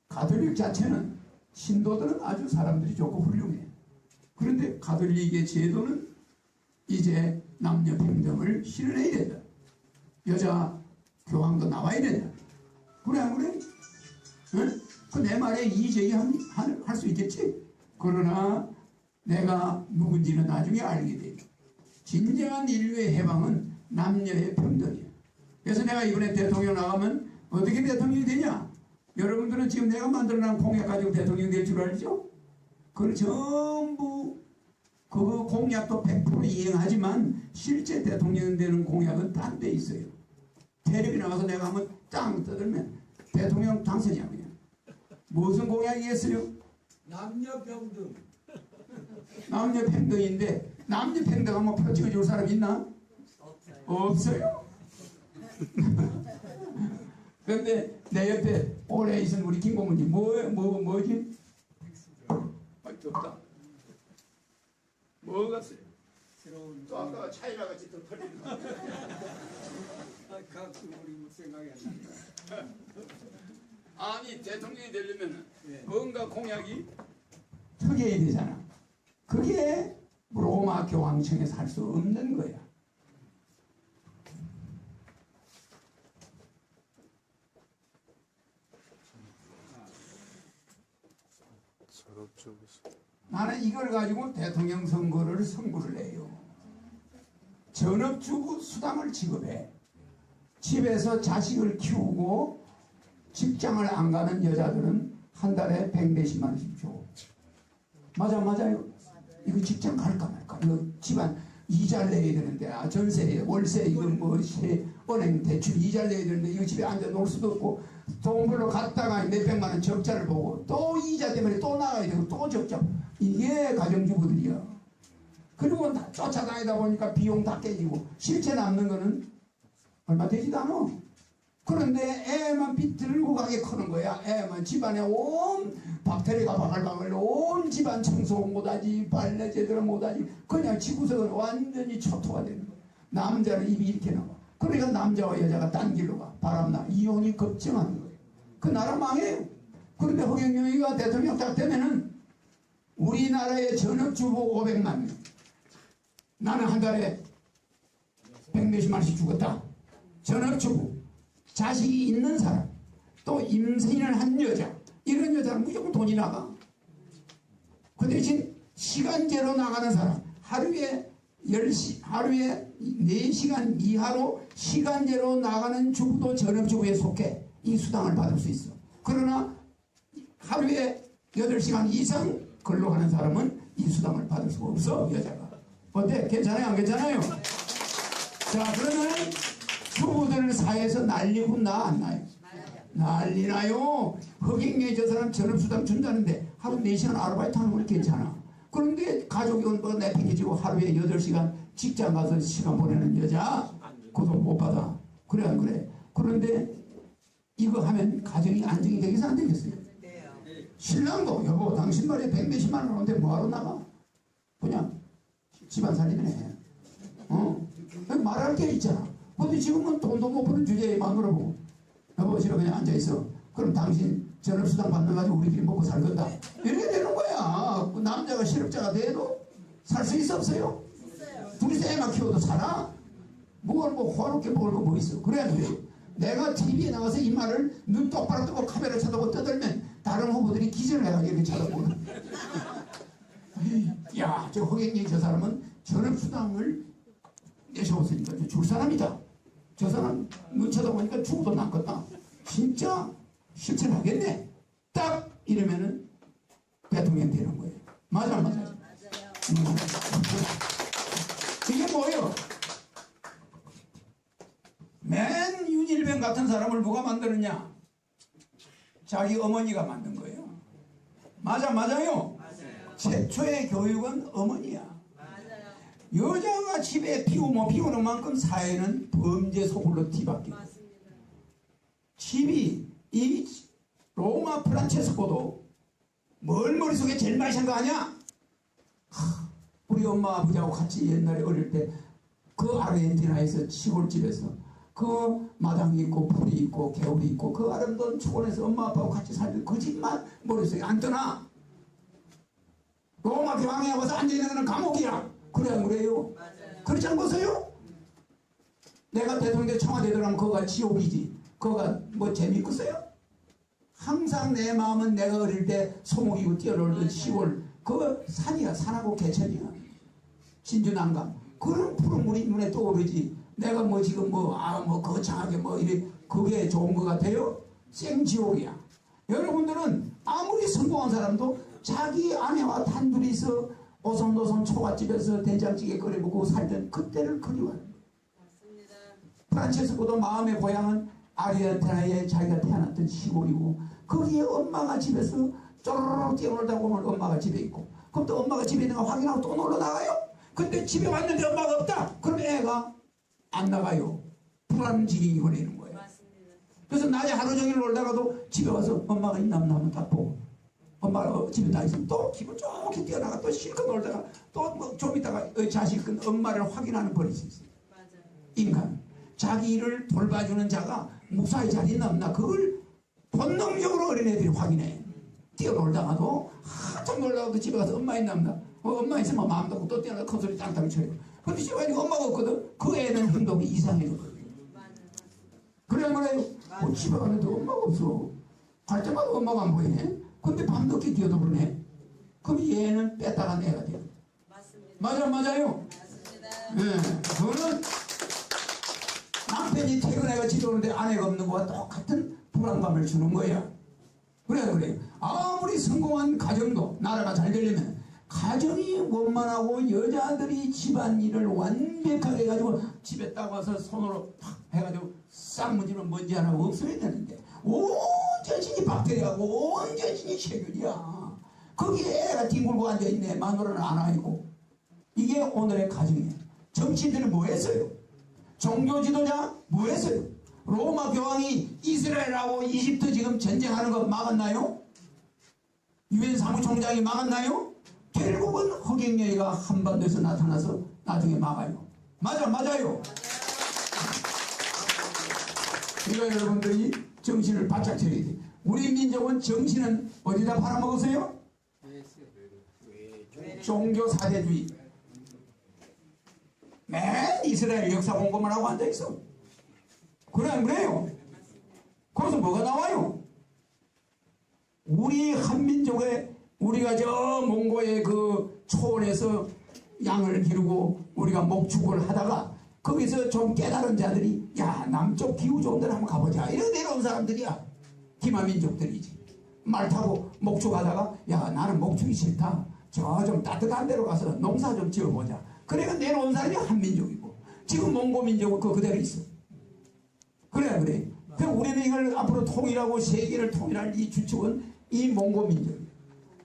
가톨릭 자체는 신도들은 아주 사람들이 좋고 훌륭해. 그런데 가톨릭의 제도는 이제 남녀 평등을 실현해야 된다. 여자 교황도 나와야 된다. 그래 안 그래? 응? 그 내 말에 이의제기 할 수 있겠지? 그러나 내가 누군지는 나중에 알게 돼. 진정한 인류의 해방은 남녀의 평등이야. 그래서 내가 이번에 대통령 나가면 어떻게 대통령이 되냐? 여러분들은 지금 내가 만들어놓은 공약 가지고 대통령 될 줄 알죠? 그걸 전부 그 공약도 100% 이행하지만 실제 대통령 되는 공약은 딴 데 있어요. 텔레비 나가서 내가 한번 짱 떠들면 대통령 당선이야 그냥. 무슨 공약이겠어요? 남녀평등. 남녀평등인데 남녀평등 한번 펴치고 줄 사람 있나? 없어요. 그런데 내 옆에 오래 있은 우리 김고문님 뭐지? 없다. 뭐가 어요 새로운 또 아까 차이나 같이 또 털리는 거. 가끔 우리 뭐 생각이 안 난다. 아니 대통령이 되려면 네. 뭔가 공약이 특이해야 되잖아. 그게 로마 교황청에서 할 수 없는 거야. 나는 이걸 가지고 대통령 선거를 승부를 해요. 전업주부 수당을 지급해. 집에서 자식을 키우고 직장을 안 가는 여자들은 한 달에 100몇십만 원씩 줘. 맞아요. 이거 직장 갈까 말까. 이거 집안 이자를 내야 되는데 전세, 월세, 이거 뭐 은행 대출 이자를 내야 되는데 이거 집에 앉아 놀 수도 없고 돈 벌러 갔다가 몇백만 원 적자를 보고 또 이자 때문에 또 나가야 되고 또 적자. 이게 가정주부들이야. 그리고 다 쫓아다니다 보니까 비용 다 깨지고 실제 남는 거는 얼마 되지도 않아. 그런데 애만 비틀고 가게 크는 거야. 애만 집안에 온 박테리가 바글바글 온 집안 청소 못하지 빨래 제대로 못하지 그냥 집구석은 완전히 초토화 되는 거야. 남자는 입이 이렇게 나와. 그러니까 남자와 여자가 딴 길로 가. 바람나. 이혼이 급증하는 거예요. 그 나라 망해요. 그런데 허경영이가 대통령 딱 되면은 우리나라의 전업주부 500만 명. 나는 한 달에 100몇십만 원씩 죽었다. 전업주부. 자식이 있는 사람. 또 임신을 한 여자. 이런 여자는 무조건 돈이 나가. 그 대신 시간제로 나가는 사람. 하루에 4시간 이하로 시간제로 나가는 주부도 전업주부에 속해 이 수당을 받을 수 있어. 그러나 하루에 8시간 이상 근로하는 사람은 이 수당을 받을 수가 없어. 여자가. 어때? 괜찮아요? 안 괜찮아요? 자, 그러면 주부들 사이에서 난리 혼나 안 나요? 난리 나요. 허경영이 저 사람 전업수당 준다는데 하루 4시간 아르바이트 하는 건 괜찮아. 그런데 가족이 온거 내팽개치고 하루에 8시간 직장 가서 시간 보내는 여자 그것도 못 받아. 그래 안 그래? 그런데 이거 하면 가정이 안정이 되겠어 안 되겠어요? 신랑도 여보 당신 말에 100몇십만 원 오는데 뭐하러 나가? 그냥 집안 살림을 해. 말할 게 있잖아. 근데 지금은 돈도 못 버는 주제에 마누라 보고 여보 집에 그냥 앉아있어. 그럼 당신 전업수당 받는 가지고 우리끼리 먹고 살 건다. 이렇게 되는 거야. 남자가 실업자가 돼도 살 수 있어 없어요? 둘이서 애만 키워도 살아? 뭐 호화롭게 먹을 거 뭐 있어. 그래야 돼요. 내가 TV에 나가서 이 말을 눈 똑바로 뜨고 카메라 쳐다보고 떠들면 다른 후보들이 기절을 해가지고 이렇게 쳐다보는. 야, 저 허경영 저 사람은 전업수당을 내세웠으니까 줄 사람이다. 저 사람 눈 쳐다보니까 죽어도 낫겠다. 진짜 실천하겠네. 딱 이러면은 대통령 되는 거예요. 맞아. 이게 뭐예요? 맨 윤일병 같은 사람을 누가 만드느냐? 자기 어머니가 만든 거예요. 맞아요. 최초의 교육은 어머니야. 여자가 집에 피우는 만큼 사회는 범죄 소굴로 뒤바뀌고 집이 이 로마 프란체스코도 뭘 머릿속에 제일 많이 생각 아냐? 우리 엄마 아버지하고 같이 옛날에 어릴 때 그 아르헨티나에서 시골집에서 그 마당이 있고 풀이 있고 개울이 있고 그 아름다운 초원에서 엄마 아빠하고 같이 살던 그 집만 머릿속에 안 떠나. 로마 교황에 와서 앉아있는 거는 감옥이야. 그래 안 그래요? 그렇지 않겠어요? 내가 대통령 청와대 들어가면 그거가 지옥이지. 그거가 뭐 재밌겠어요? 항상 내 마음은 내가 어릴 때 소목이고 뛰어놀던 시골 그 산이야. 산하고 개천이야. 진주난강 그런 푸른 물이 눈에 떠오르지. 내가 뭐 지금 거창하게 뭐 이래 그게 좋은 것 같아요? 생지옥이야. 여러분들은 아무리 성공한 사람도 자기 아내와 단둘이서 오손도손 초가집에서 된장찌개 끓여 먹고 살던 그때를 그리워합니다. 프란체스코도 마음의 고향은 아르헨티나에 자기가 태어났던 시골이고 거기에 엄마가 집에서 쪼르르 뛰어놀다 보면 엄마가 집에 있고 그럼 또 엄마가 집에 있는 거 확인하고 또 놀러 나가요. 근데 집에 왔는데 엄마가 없다. 그럼 애가 안 나가요. 불안지경이 걸리는 거예요. 그래서 낮에 하루 종일 놀다가도 집에 와서 엄마가 있나 없나 한번 딱 보고 엄마가 집에 다 있으면 또 기분 좋게 뛰어나가 또 실컷 놀다가 또 좀 있다가 자식은 엄마를 확인하는 버릇이 있어요. 인간 자기를 돌봐주는 자가 무사히 잘 있나 없나 그걸 본능적으로 어린애들이 확인해. 뛰어놀다가도 한참 놀다가도 집에 가서 엄마 있나 없나 엄마 있으면 마음 놓고 또 뛰어나가 큰 소리 땅땅 쳐요. 근데 집에 가니까 엄마가 없거든. 그 애는 행동이 이상해요. 그래 말해요. 집에 가는데 엄마가 없어. 갈 때마다 엄마가 안 보이네. 근데 밤늦게 뛰어도 그러네. 그럼 얘는 뺐다간 애가 돼요. 맞아요. 맞아요. 네. 그거는 남편이 퇴근해가 집에 오는데 아내가 없는 거와 똑같은 불안감을 주는 거야. 그래요. 아무리 성공한 가정도 나라가 잘 되려면 가정이 원만하고 여자들이 집안일을 완벽하게 해가지고 집에 딱 와서 손으로 팍 해가지고 싹 문지르면 먼지 하나 없어야 되는데 온 전신이 박테리아고 온 전신이 세균이야. 거기에 애가 뒹굴고 앉아있네. 마누라는 안 와있고. 이게 오늘의 가정이에요. 정치인들은 뭐 했어요? 종교 지도자 뭐 했어요? 로마 교황이 이스라엘하고 이집트 지금 전쟁하는 거 막았나요? 유엔 사무총장이 막았나요? 결국은 허경영이가 한반도에서 나타나서 나중에 막아요. 맞아요. 그러니까 여러분들이 정신을 바짝 차려야 돼. 우리 민족은 정신은 어디다 팔아먹었어요? 종교 사대주의. 맨 이스라엘 역사 공부만 하고 앉아있어. 그래 안 그래요? 거기서 뭐가 나와요? 우리 한민족의 우리가 저 몽고의 그 초원에서 양을 기르고 우리가 목축을 하다가 거기서 좀 깨달은 자들이 야 남쪽 기후 좋은 데로 한번 가보자 이렇게 내려온 사람들이야. 기마민족들이지. 말 타고 목축하다가 야 나는 목축이 싫다. 저 좀 따뜻한 데로 가서 농사 좀 지어보자. 그래가 내려온 사람이 한민족이고 지금 몽고민족은 그대로 있어. 그래. 그래서 우리는 이걸 앞으로 통일하고 세계를 통일할 이 주축은 이 몽고민족이에요.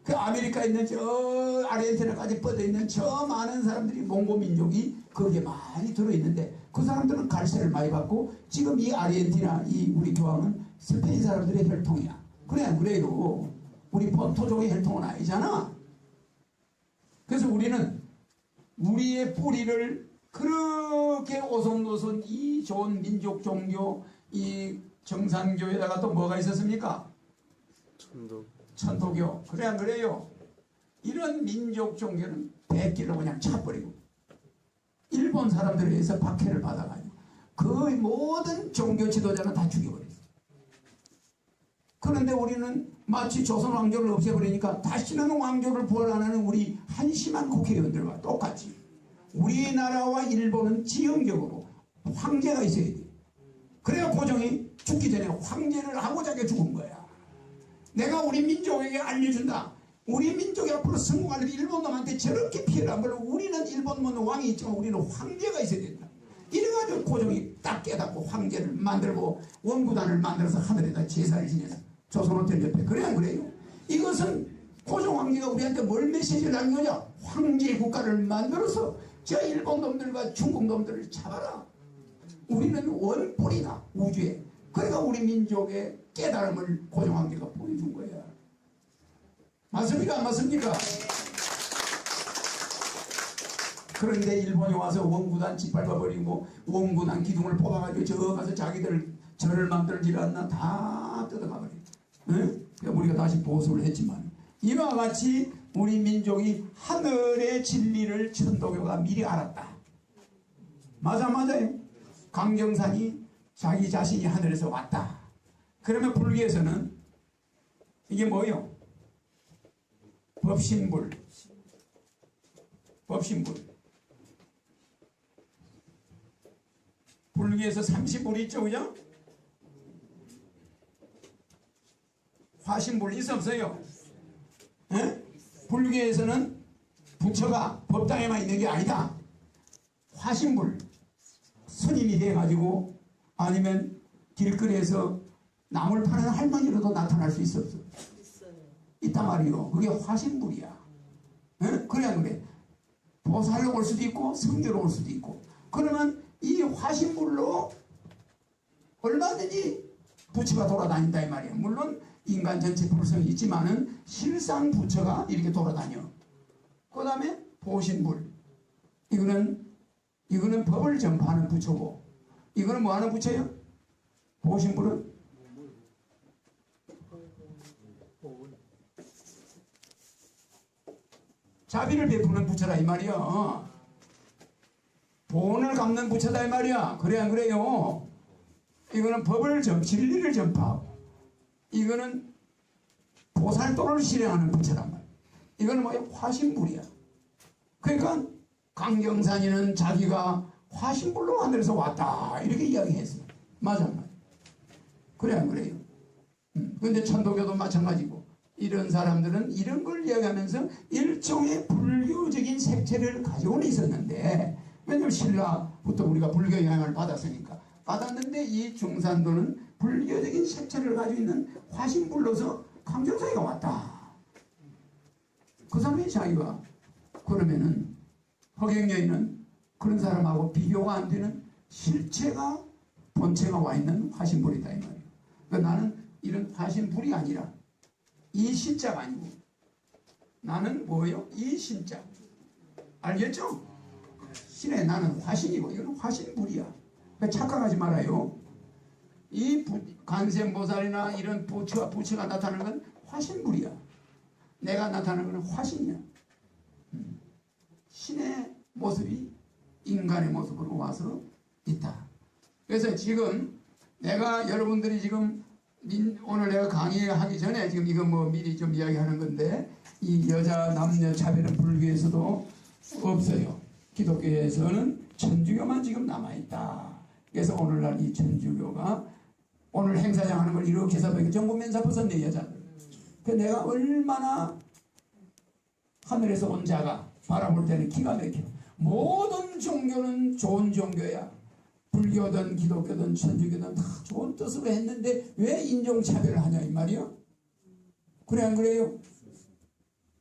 그 아메리카에 있는 저 아르헨티나까지 뻗어있는 저 많은 사람들이 몽고민족이 거기에 많이 들어있는데 그 사람들은 갈세를 많이 받고 지금 이 아르헨티나 이 우리 교황은 스페인 사람들의 혈통이야. 그래요. 우리 본토족의 혈통은 아니잖아. 그래서 우리는 우리의 뿌리를 그렇게 오손도손 이 좋은 민족 종교 이 정산교에다가 또 뭐가 있었습니까? 천도교. 그래 안 그래요? 이런 민족 종교는 백길로 그냥 차버리고 일본 사람들에 의해서 박해를 받아가지고 그 모든 종교 지도자는 다 죽여버렸어요. 그런데 우리는 마치 조선 왕조를 없애버리니까 다시는 왕조를 부활하는 우리 한심한 국회의원들과 똑같이 우리나라와 일본은 지형적으로 황제가 있어야 돼. 그래야 고종이 죽기 전에 황제를 하고자 죽은 거야. 내가 우리 민족에게 알려준다. 우리 민족이 앞으로 성공하려면 일본 놈한테 저렇게 피해를 안 받고 우리는 일본 왕이 있지만 우리는 황제가 있어야 된다. 이래가지고 고종이 딱 깨닫고 황제를 만들고 원구단을 만들어서 하늘에다 제사를 지내서 조선호텔 옆에. 그래 안 그래요? 이것은 고종 황제가 우리한테 뭘 메시지를 남겨냐? 황제 국가를 만들어서 저 일본 놈들과 중국 놈들을 잡아라. 우리는 원뿔이다 우주에. 그러니까 우리 민족의 깨달음을 고종 황제가 보여준 거야. 맞습니까? 안 맞습니까? 그런데 일본이 와서 원구단 짓밟아버리고 원구단 기둥을 뽑아가지고 저 가서 자기들 절을 만들지 않나 다 뜯어가버리고 응? 우리가 다시 보수를 했지만 이와 같이 우리 민족이 하늘의 진리를 천도교가 미리 알았다. 맞아요. 강정산이 자기 자신이 하늘에서 왔다. 그러면 불교에서는 이게 뭐예요? 법신불. 불교에서 30불이 있죠, 그죠? 화신불 있어 없어요? 예? 불교에서는 부처가 법당에만 있는 게 아니다. 화신불 스님이 돼가지고 아니면 길거리에서 나물 파는 할머니로도 나타날 수 있어 없어? 있단 말이요. 그게 화신불이야. 예? 그래 안 그래? 보살로 올 수도 있고 성교로 올 수도 있고. 그러면 이 화신불로 얼마든지 부처가 돌아다닌다 이 말이에요. 물론 인간 전체 불성이 있지만은 실상 부처가 이렇게 돌아다녀. 그 다음에 보신불. 이거는 법을 전파하는 부처고, 이거는 뭐 하는 부처예요? 보신불은 자비를 베푸는 부처라 이 말이야. 본을 갚는 부처다 이 말이야. 그래 안 그래요? 이거는 진리를 전파하고, 이거는 보살도를 실행하는 부처란 말이야. 이거는 뭐야? 화신불이야. 그러니까 강경산이는 자기가 화신불로 하늘에서 왔다 이렇게 이야기했어. 맞아 안 맞아? 그래 안 그래요? 그런데 천도교도 마찬가지고, 이런 사람들은 이런 걸 이야기하면서 일종의 불교적인 색채를 가지고는 있었는데, 왜냐하면 신라부터 우리가 불교 영향을 받았으니까. 받았는데 이 중산도는 불교적인 색채를 가지고 있는 화신불로서 강경사이가 왔다. 그 사람이 자기가 그러면은 허경영이는 그런 사람하고 비교가 안 되는 실체가 본체가 와 있는 화신불이다 이 말이에요. 그러니까 나는 이런 화신불이 아니라 이 신자가 아니고 나는 뭐예요? 이 신자. 알겠죠? 신에 나는 화신이고 이건 화신불이야. 그러니까 착각하지 말아요. 이 관세음보살이나 이런 부처가 나타나는 건 화신불이야. 내가 나타나는 건 화신이야. 신의 모습이 인간의 모습으로 와서 있다. 그래서 지금 내가 여러분들이 지금 오늘 내가 강의하기 전에 지금 이거 뭐 미리 좀 이야기하는 건데, 이 여자 남녀 차별은 불교에서도 없어요. 기독교에서는 천주교만 지금 남아있다. 그래서 오늘날 이 천주교가 오늘 행사장 하는 걸 이렇게 해서 전부 면사 벗었네 여자들. 그 내가 얼마나 하늘에서 온 자가 바라볼 때는 기가 막혀. 모든 종교는 좋은 종교야. 불교든 기독교든 천주교든 다 좋은 뜻으로 했는데 왜 인종차별을 하냐 이 말이야. 그래 안 그래요?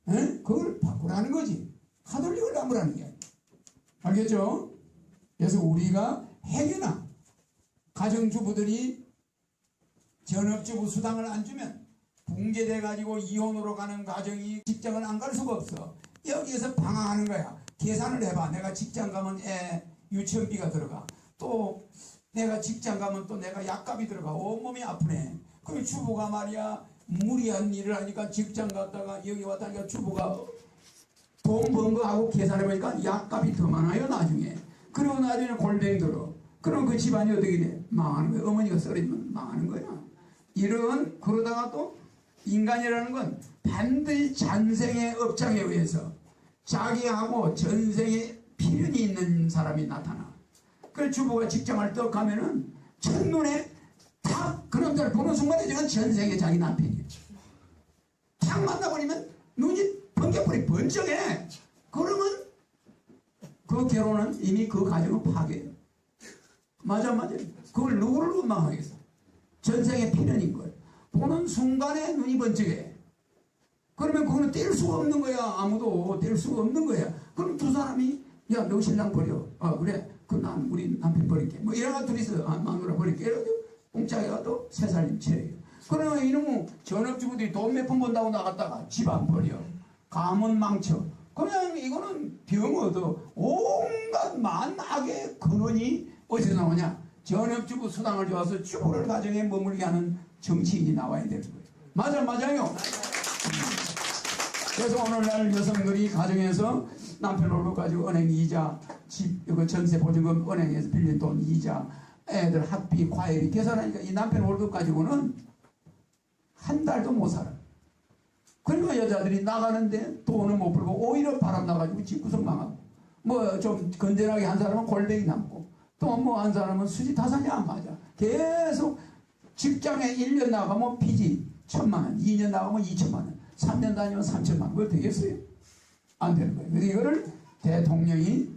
에? 그걸 바꾸라는 거지. 가톨릭을 바꾸라는 게. 알겠죠? 그래서 우리가 해외나 가정주부들이 전업주부 수당을 안 주면 붕괴돼 가지고 이혼으로 가는 가정이 직장을 안 갈 수가 없어. 여기에서 방황하는 거야. 계산을 해봐. 내가 직장 가면 유치원비가 들어가. 또 내가 직장 가면 또 내가 약값이 들어가. 온몸이 아프네. 그럼 주부가 말이야 무리한 일을 하니까 직장 갔다가 여기 왔다니까 주부가 돈 번 거 하고 계산해보니까 약값이 더 많아요 나중에. 그리고 나중에 골뱅이 들어. 그럼 그 집안이 어떻게 돼? 망하는 거야. 어머니가 썰이면 망하는 거야. 이런 그러다가 또 인간이라는 건 반드시 잔생의 업장에 의해서 자기하고 전생에 필연이 있는 사람이 나타나. 그 주부가 직장을 떡 가면은 첫눈에 탁 그런 데를 보는 순간에 저건 전생의 자기 남편이에요. 탁 만나버리면 눈이 번개불이 번쩍해. 그러면 그 결혼은 이미 그 가정은 파괴예요. 맞아. 그걸 누구를 원망하겠어? 전생의 필연인 거예요. 보는 순간에 눈이 번쩍해. 그러면 그거는 뗄 수가 없는 거야. 아무도 뗄 수가 없는 거야. 그럼 두 사람이 야 너 신랑 버려. 아 그래. 난 우리 남편 버릴게. 뭐 이래가 둘이서 마누라 버릴게. 이러고 공짜가 또 세 살림 차려요. 그러면 이놈은 전업주부들이 돈 몇 푼 번다고 나갔다가 집안 버려. 가문 망쳐. 그냥 이거는 병 얻어. 온갖 만악의 근원이 어디서 나오냐? 전업주부 수당을 줘서 주부를 가정에 머물게 하는 정치인이 나와야 되는 거예요. 맞아요. 그래서 오늘날 여성들이 가정에서 남편 월급 가지고 은행 이자, 집 전세 보증금 은행에서 빌린 돈 이자, 애들 학비 과외비 계산하니까 이 남편 월급 가지고는 한 달도 못 살아. 그리고 여자들이 나가는데 돈을 못 벌고 오히려 바람 나가지고 집구석 망하고, 뭐 좀 건전하게 한 사람은 골뱅이 남고, 또 뭐 한 사람은 수지 타산이 안 맞아. 계속 직장에 1년 나가면 피지, 1,000만 원, 2년 나가면 2천만 원, 3년 다니면 3천만 원. 그거 되겠어요? 안 되는 거예요. 그래서 이거를 대통령이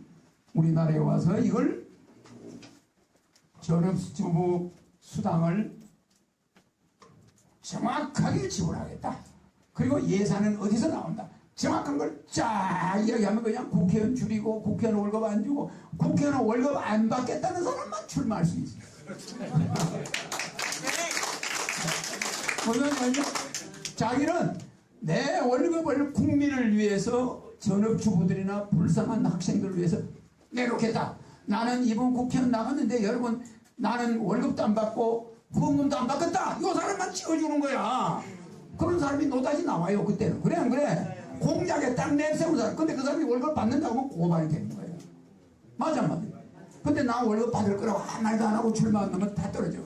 우리나라에 와서 이걸 전업주부 수당을 정확하게 지불하겠다. 그리고 예산은 어디서 나온다. 정확한 걸 쫙 이야기하면 그냥 국회의원 줄이고 국회의원 월급 안 주고 국회의원 월급 안 받겠다는 사람만 출마할 수 있어요. 왜냐면요, 자기는 내 월급을 국민을 위해서 전업주부들이나 불쌍한 학생들을 위해서 내놓겠다. 나는 이번 국회의원 나갔는데 여러분 나는 월급도 안 받고 후원금도 안 받겠다. 이 사람만 찍어주는 거야. 그런 사람이 노다지 나와요. 그때는. 그래 안 그래? 공약에 딱 내세운 사람. 근데 그 사람이 월급 받는다고 하면 고발이 되는 거예요. 맞아 안 맞아? 근데 나 월급 받을 거라고 아무 말도 안 하고 출마하면 다 떨어져.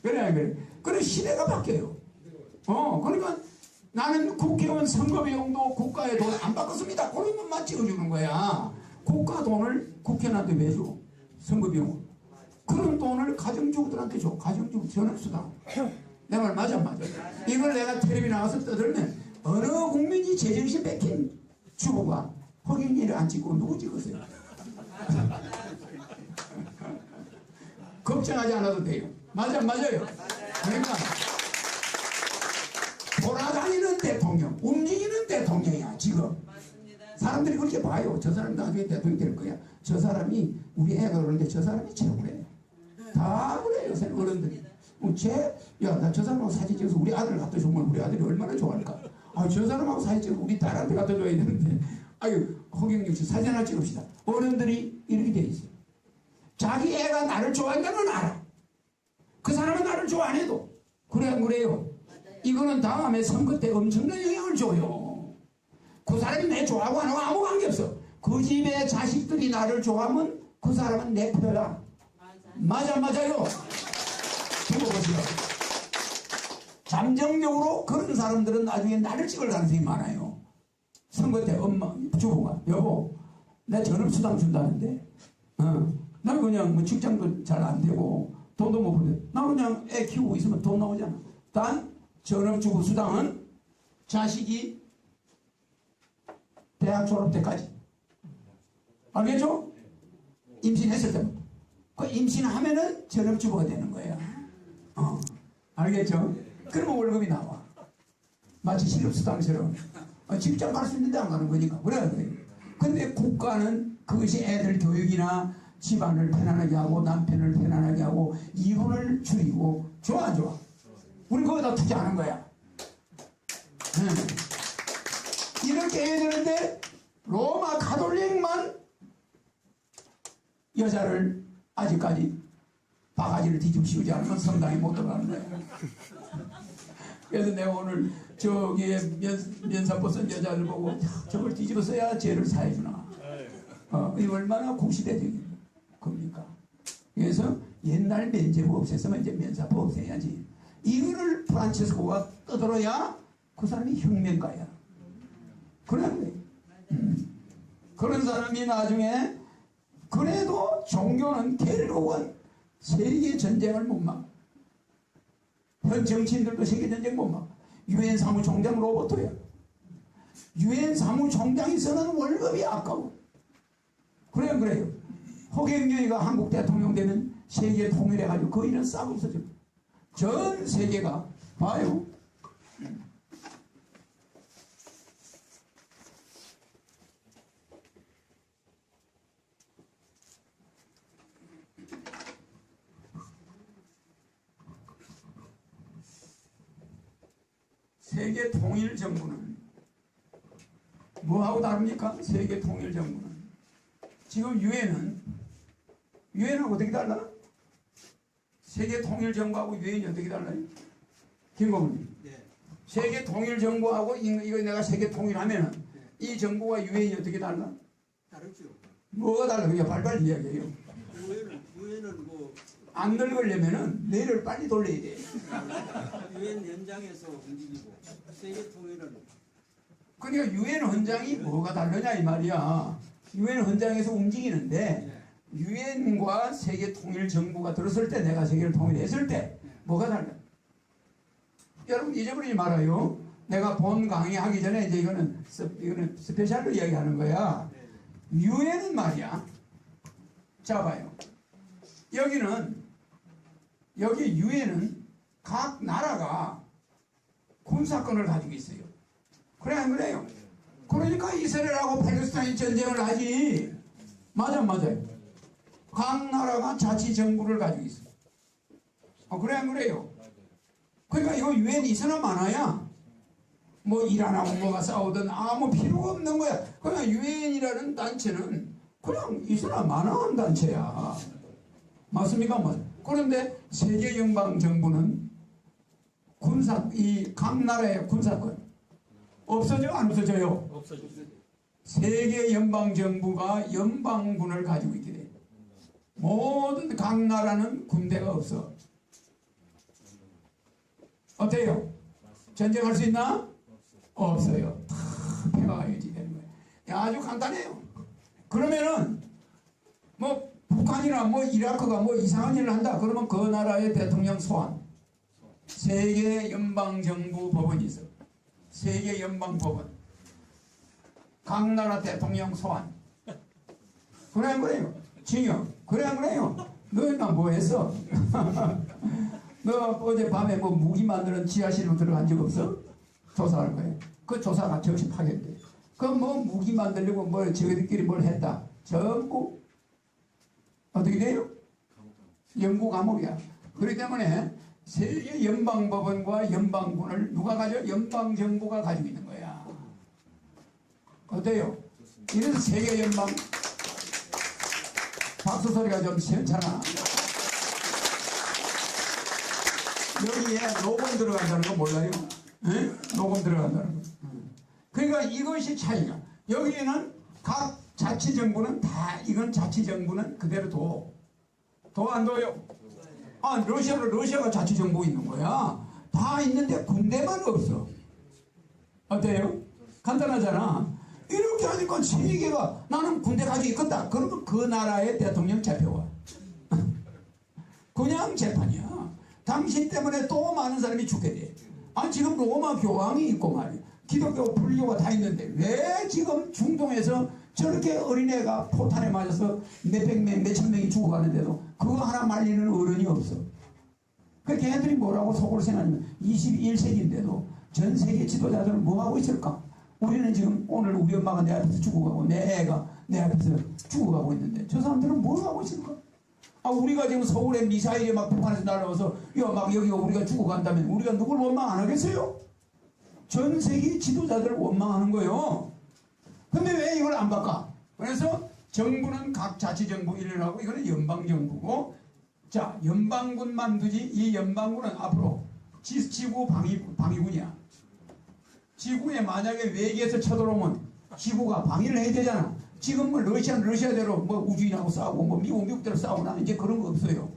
그래 안 그래? 그래 시대가 바뀌어요. 그러니까 나는 국회의원 선거 비용도 국가의 돈 안 받겠습니다. 그런 것만 찍어주는 거야. 국가 돈을 국회의원한테 왜 줘? 선거 비용을. 그런 돈을 가정주부들한테 줘. 가정주부 전업수당. 내 말 맞아 안 맞아? 이걸 내가 텔레비 나와서 떠들면 어느 국민이 제정신 뺏긴 주부가 허경영을 안 찍고 누구 찍었어요? 걱정하지 않아도 돼요. 맞아 안 맞아요? 그러니까 돌아다니는 대통령, 움직이는 대통령이야 지금. 사람들이 그렇게 봐요. 저 사람 나중에 대통령 될 거야. 저 사람이 우리 애가 그러는데 저 사람이 최고래. 다 그래 요새 어른들이. 나 저 사람하고 사진 찍어서 우리 아들 갖다 주면 우리 아들이 얼마나 좋아할까. 저 사람하고 사진 찍어서 우리 딸한테 갖다 줘야 되는데. 허경영 씨 사진 하나 찍읍시다. 어른들이 이렇게 돼 있어요. 자기 애가 나를 좋아한다는 건 알아. 그 사람은 나를 좋아 안 해도. 그래 안 그래요? 이거는 다음에 선거 때 엄청난 영향을 줘요. 그 사람이 내 좋아하고 안 하고 아무 관계없어. 그 집의 자식들이 나를 좋아하면 그 사람은 내 표야. 맞아 맞아요? 두고 보세요. 잠정적으로 그런 사람들은 나중에 나를 찍을 가능성이 많아요. 선거 때 엄마 주부가 여보 내 전업수당 준다는데 나 그냥 뭐 직장도 잘 안 되고 돈도 못 벌는데 나 그냥 애 키우고 있으면 돈 나오잖아. 단 전업주부 수당은 자식이 대학 졸업 때까지. 알겠죠? 임신했을 때부터. 그 임신하면은 전업주부가 되는 거예요. 알겠죠? 그러면 월급이 나와. 마치 실업수당처럼. 직장 갈 수 있는데 안 가는 거니까. 그래. 근데 국가는 그것이 애들 교육이나 집안을 편안하게 하고 남편을 편안하게 하고 이혼을 줄이고 좋아 안 좋아? 우리 거기다 투자하는 거야. 이렇게 해야 되는데 로마 가톨릭만 여자를 아직까지 바가지를 뒤집씌우지 않으면 성당에 못 들어가는 거야. 그래서 내가 오늘 저기에 면사포 쓴 여자들 보고 저걸 뒤집어 써야 죄를 사해주나. 이 얼마나 구시대적인 겁니까? 그래서 옛날 면제부 없앴으면 이제 면사포 없애야지. 이거를 프란체스코가 떠들어야 그 사람이 혁명가야. 그런데 그런 사람이 나중에 그래도 종교는 결국은 세계 전쟁을 못 막. 현 정치인들도 세계 전쟁 못 막. 유엔 사무총장 로버트야. 유엔 사무총장이 쓰는 월급이 아까워. 그래요. 허경영이가 한국 대통령 되면 세계 통일해가지고 그 일은 싹 없어져. 전 세계가 봐요. 세계 통일 정부는 뭐하고 다릅니까? 세계 통일 정부는 지금 유엔하고 어떻게 달라? 세계 통일 정부하고 유엔이 어떻게 달라요? 김고문님. 네. 세계 통일 정부하고 이거 내가 세계 통일하면은 이 정부와 유엔이 어떻게 달라? 다르죠. 뭐가 달라? 그냥 빨리빨리 이야기해요. 유엔은 뭐 안 늙으려면은 뇌를 빨리 돌려야 돼. 유엔 현장에서 움직이고 세계 통일은 그러니까 유엔 헌장이 뭐가 다르냐 이 말이야. 유엔 헌장에서 움직이는데 유엔과 세계 통일 정부가 들었을 때 내가 세계를 통일했을 때 뭐가 달라? 여러분 잊어버리지 말아요. 내가 본 강의 하기 전에 이제 이거는 스페셜로 이야기하는 거야. 유엔은 말이야. 자 봐요. 여기 유엔은 각 나라가 군사권을 가지고 있어요. 그래 안 그래요? 그러니까 이스라엘하고 팔레스타인 전쟁을 하지. 맞아요. 각 나라가 자치 정부를 가지고 있어. 그래 안 그래요? 그러니까 이거 유엔이 있으나 많아야 뭐 이란하고 뭐가 싸우든 아무 필요가 없는 거야. 그냥 유엔이라는 단체는 그냥 있으나 많아한 단체야. 맞습니까? 그런데 세계 연방 정부는 이 각 나라의 군사권 없어져 안 없어져요? 없어져. 세계 연방 정부가 연방군을 가지고 있게 돼. 모든 각 나라는 군대가 없어. 어때요? 전쟁할 수 있나? 없어요. 다 평화가 유지되는 거예요. 아주 간단해요. 그러면은 뭐 북한이나 뭐 이라크가 뭐 이상한 일을 한다. 그러면 그 나라의 대통령 소환. 세계 연방 정부 법원이 있어. 세계 연방 법원. 각 나라 대통령 소환. 그래 안 그래요? 징역. 그래 안 그래요? 너희나 뭐 했어? 너 어젯밤에 뭐 무기 만드는 지하실로 들어간 적 없어? 조사할 거예요. 그 조사가 즉시 파견돼. 그 뭐 무기 만들려고 뭘 저희들끼리 뭘 했다. 전부 어떻게 돼요? 영구 감옥이야. 그렇기 때문에 세계 연방법원과 연방군을 누가 가져? 연방정부가 가지고 있는 거야. 어때요? 이래서 세계 연방 박수 소리가 좀 시원찮아. 여기에 녹음 들어간다는 거 몰라요? 네? 녹음 들어간다는 거. 그러니까 이것이 차이가. 여기에는 각 자치정부는 다, 이건 자치정부는 그대로 도 안 둬요? 러시아가 자치정부 있는 거야. 다 있는데 군대만 없어. 어때요? 간단하잖아. 이렇게 하니까 세계가 나는 군대 가지고 있겠다. 그러면 그 나라의 대통령 잡혀와. 그냥 재판이야. 당신 때문에 또 많은 사람이 죽게 돼. 지금 로마 교황이 있고 말이야. 기독교, 불교가 다 있는데 왜 지금 중동에서 저렇게 어린애가 포탄에 맞아서 몇백 명, 몇천 명이 죽어가는데도 그거 하나 말리는 어른이 없어. 그 걔네들이 뭐라고 속으로 생각하면 21세기인데도 전 세계 지도자들은 뭐 하고 있을까? 우리는 지금 오늘 우리 엄마가 내 앞에서 죽어가고 내 애가 내 앞에서 죽어가고 있는데 저 사람들은 뭘 하고 있을까? 우리가 지금 서울에 미사일이 막 북한에서 날아와서 막 여기가 우리가 죽어간다면 우리가 누굴 원망 안 하겠어요? 전 세계 지도자들을 원망하는 거예요. 근데 왜 이걸 안 바꿔? 그래서 정부는 각 자치정부 일을 하고 이거는 연방정부고, 자, 연방군만 두지. 이 연방군은 앞으로 지구 방위군이야. 지구에 만약에 외계에서 쳐들어오면 지구가 방위를 해야 되잖아. 지금 뭐 러시아는 러시아대로 뭐 우주인하고 싸우고 뭐 미국대로 싸우나 이제 그런 거 없어요.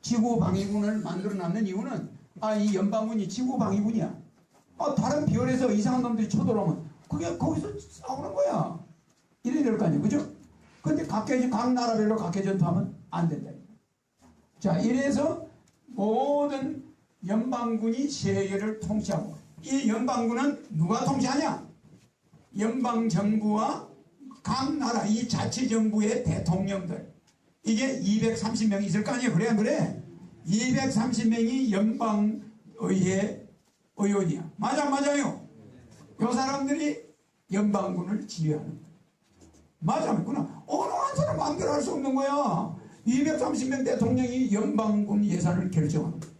지구 방위군을 만들어 놨는 이유는 이 연방군이 지구 방위군이야. 다른 별에서 이상한 놈들이 쳐들어오면 그게 거기서 싸우는 거야. 이래야 될 거 아니에요. 그죠? 근데 각 나라별로 각계 전투하면 안 된다. 자, 이래서 모든 연방군이 세계를 통치하고, 이 연방군은 누가 통치하냐? 연방정부와 각 나라, 이 자치정부의 대통령들. 이게 230명이 있을 거 아니에요. 그래 안 그래? 230명이 연방의회 의원이야. 맞아요. 이 사람들이 연방군을 지휘하는 거야. 맞구나. 어느 한 사람 마음대로 할 수 없는 거야. 230명 대통령이 연방군 예산을 결정하는 거야.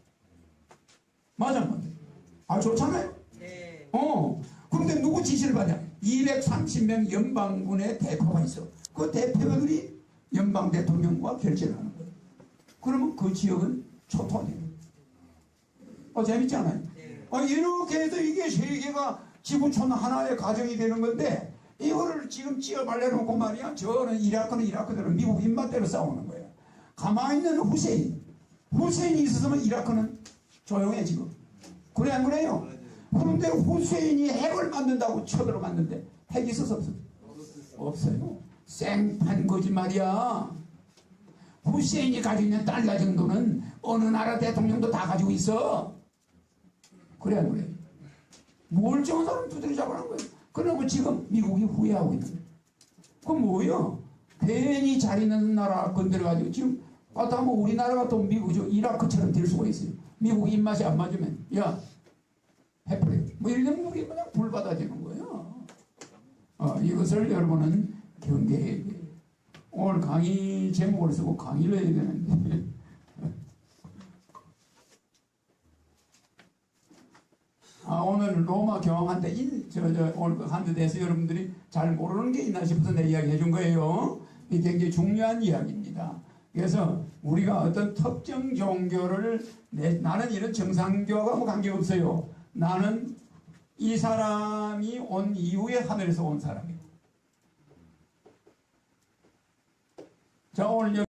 맞아. 좋잖아요. 네. 그런데 누구 지시를 받냐? 230명 연방군의 대표가 있어. 그 대표들이 연방 대통령과 결제를 하는 거예요. 그러면 그 지역은 초토화돼요. 재밌지 않아요? 이렇게 해서 이게 세계가 지구촌 하나의 가정이 되는 건데, 이거를 지금 찌어 발려놓고 말이야. 저는 이라크는 이라크대로 미국 입맛대로 싸우는 거예요. 가만히 있는 후세인이 있었으면 이라크는 조용해 지금. 그래 안 그래요? 그런데 후세인이 핵을 만든다고 쳐들어갔는데 핵이 있어서 없어요? 없어요. 생판 거짓말이야. 후세인이 가지고 있는 달러 정도는 어느 나라 대통령도 다 가지고 있어. 그래 안 그래? 멀쩡한 사람 두드려 잡으라는 거예요. 그러고 지금 미국이 후회하고 있는 거예요. 그건 뭐예요? 괜히 잘 있는 나라 건드려가지고 지금 갔다 하면 우리나라가 또 미국 이라크처럼 될 수가 있어요. 미국 입맛이 안 맞으면 야 해버려. 뭐 이런 게 그냥 불받아지는 거예요. 이것을 여러분은 경계해야 돼요. 오늘 강의 제목을 쓰고 강의를 해야 되는데 오늘 로마 교황한테 오늘 한테 대해서 여러분들이 잘 모르는 게 있나 싶어서 내 이야기 해준 거예요. 이게 굉장히 중요한 이야기입니다. 그래서 우리가 어떤 특정 종교를 나는 이런 정상교하고 아무 관계없어요. 나는 이 사람이 온 이후에 하늘에서 온 사람이에요. 자, 오늘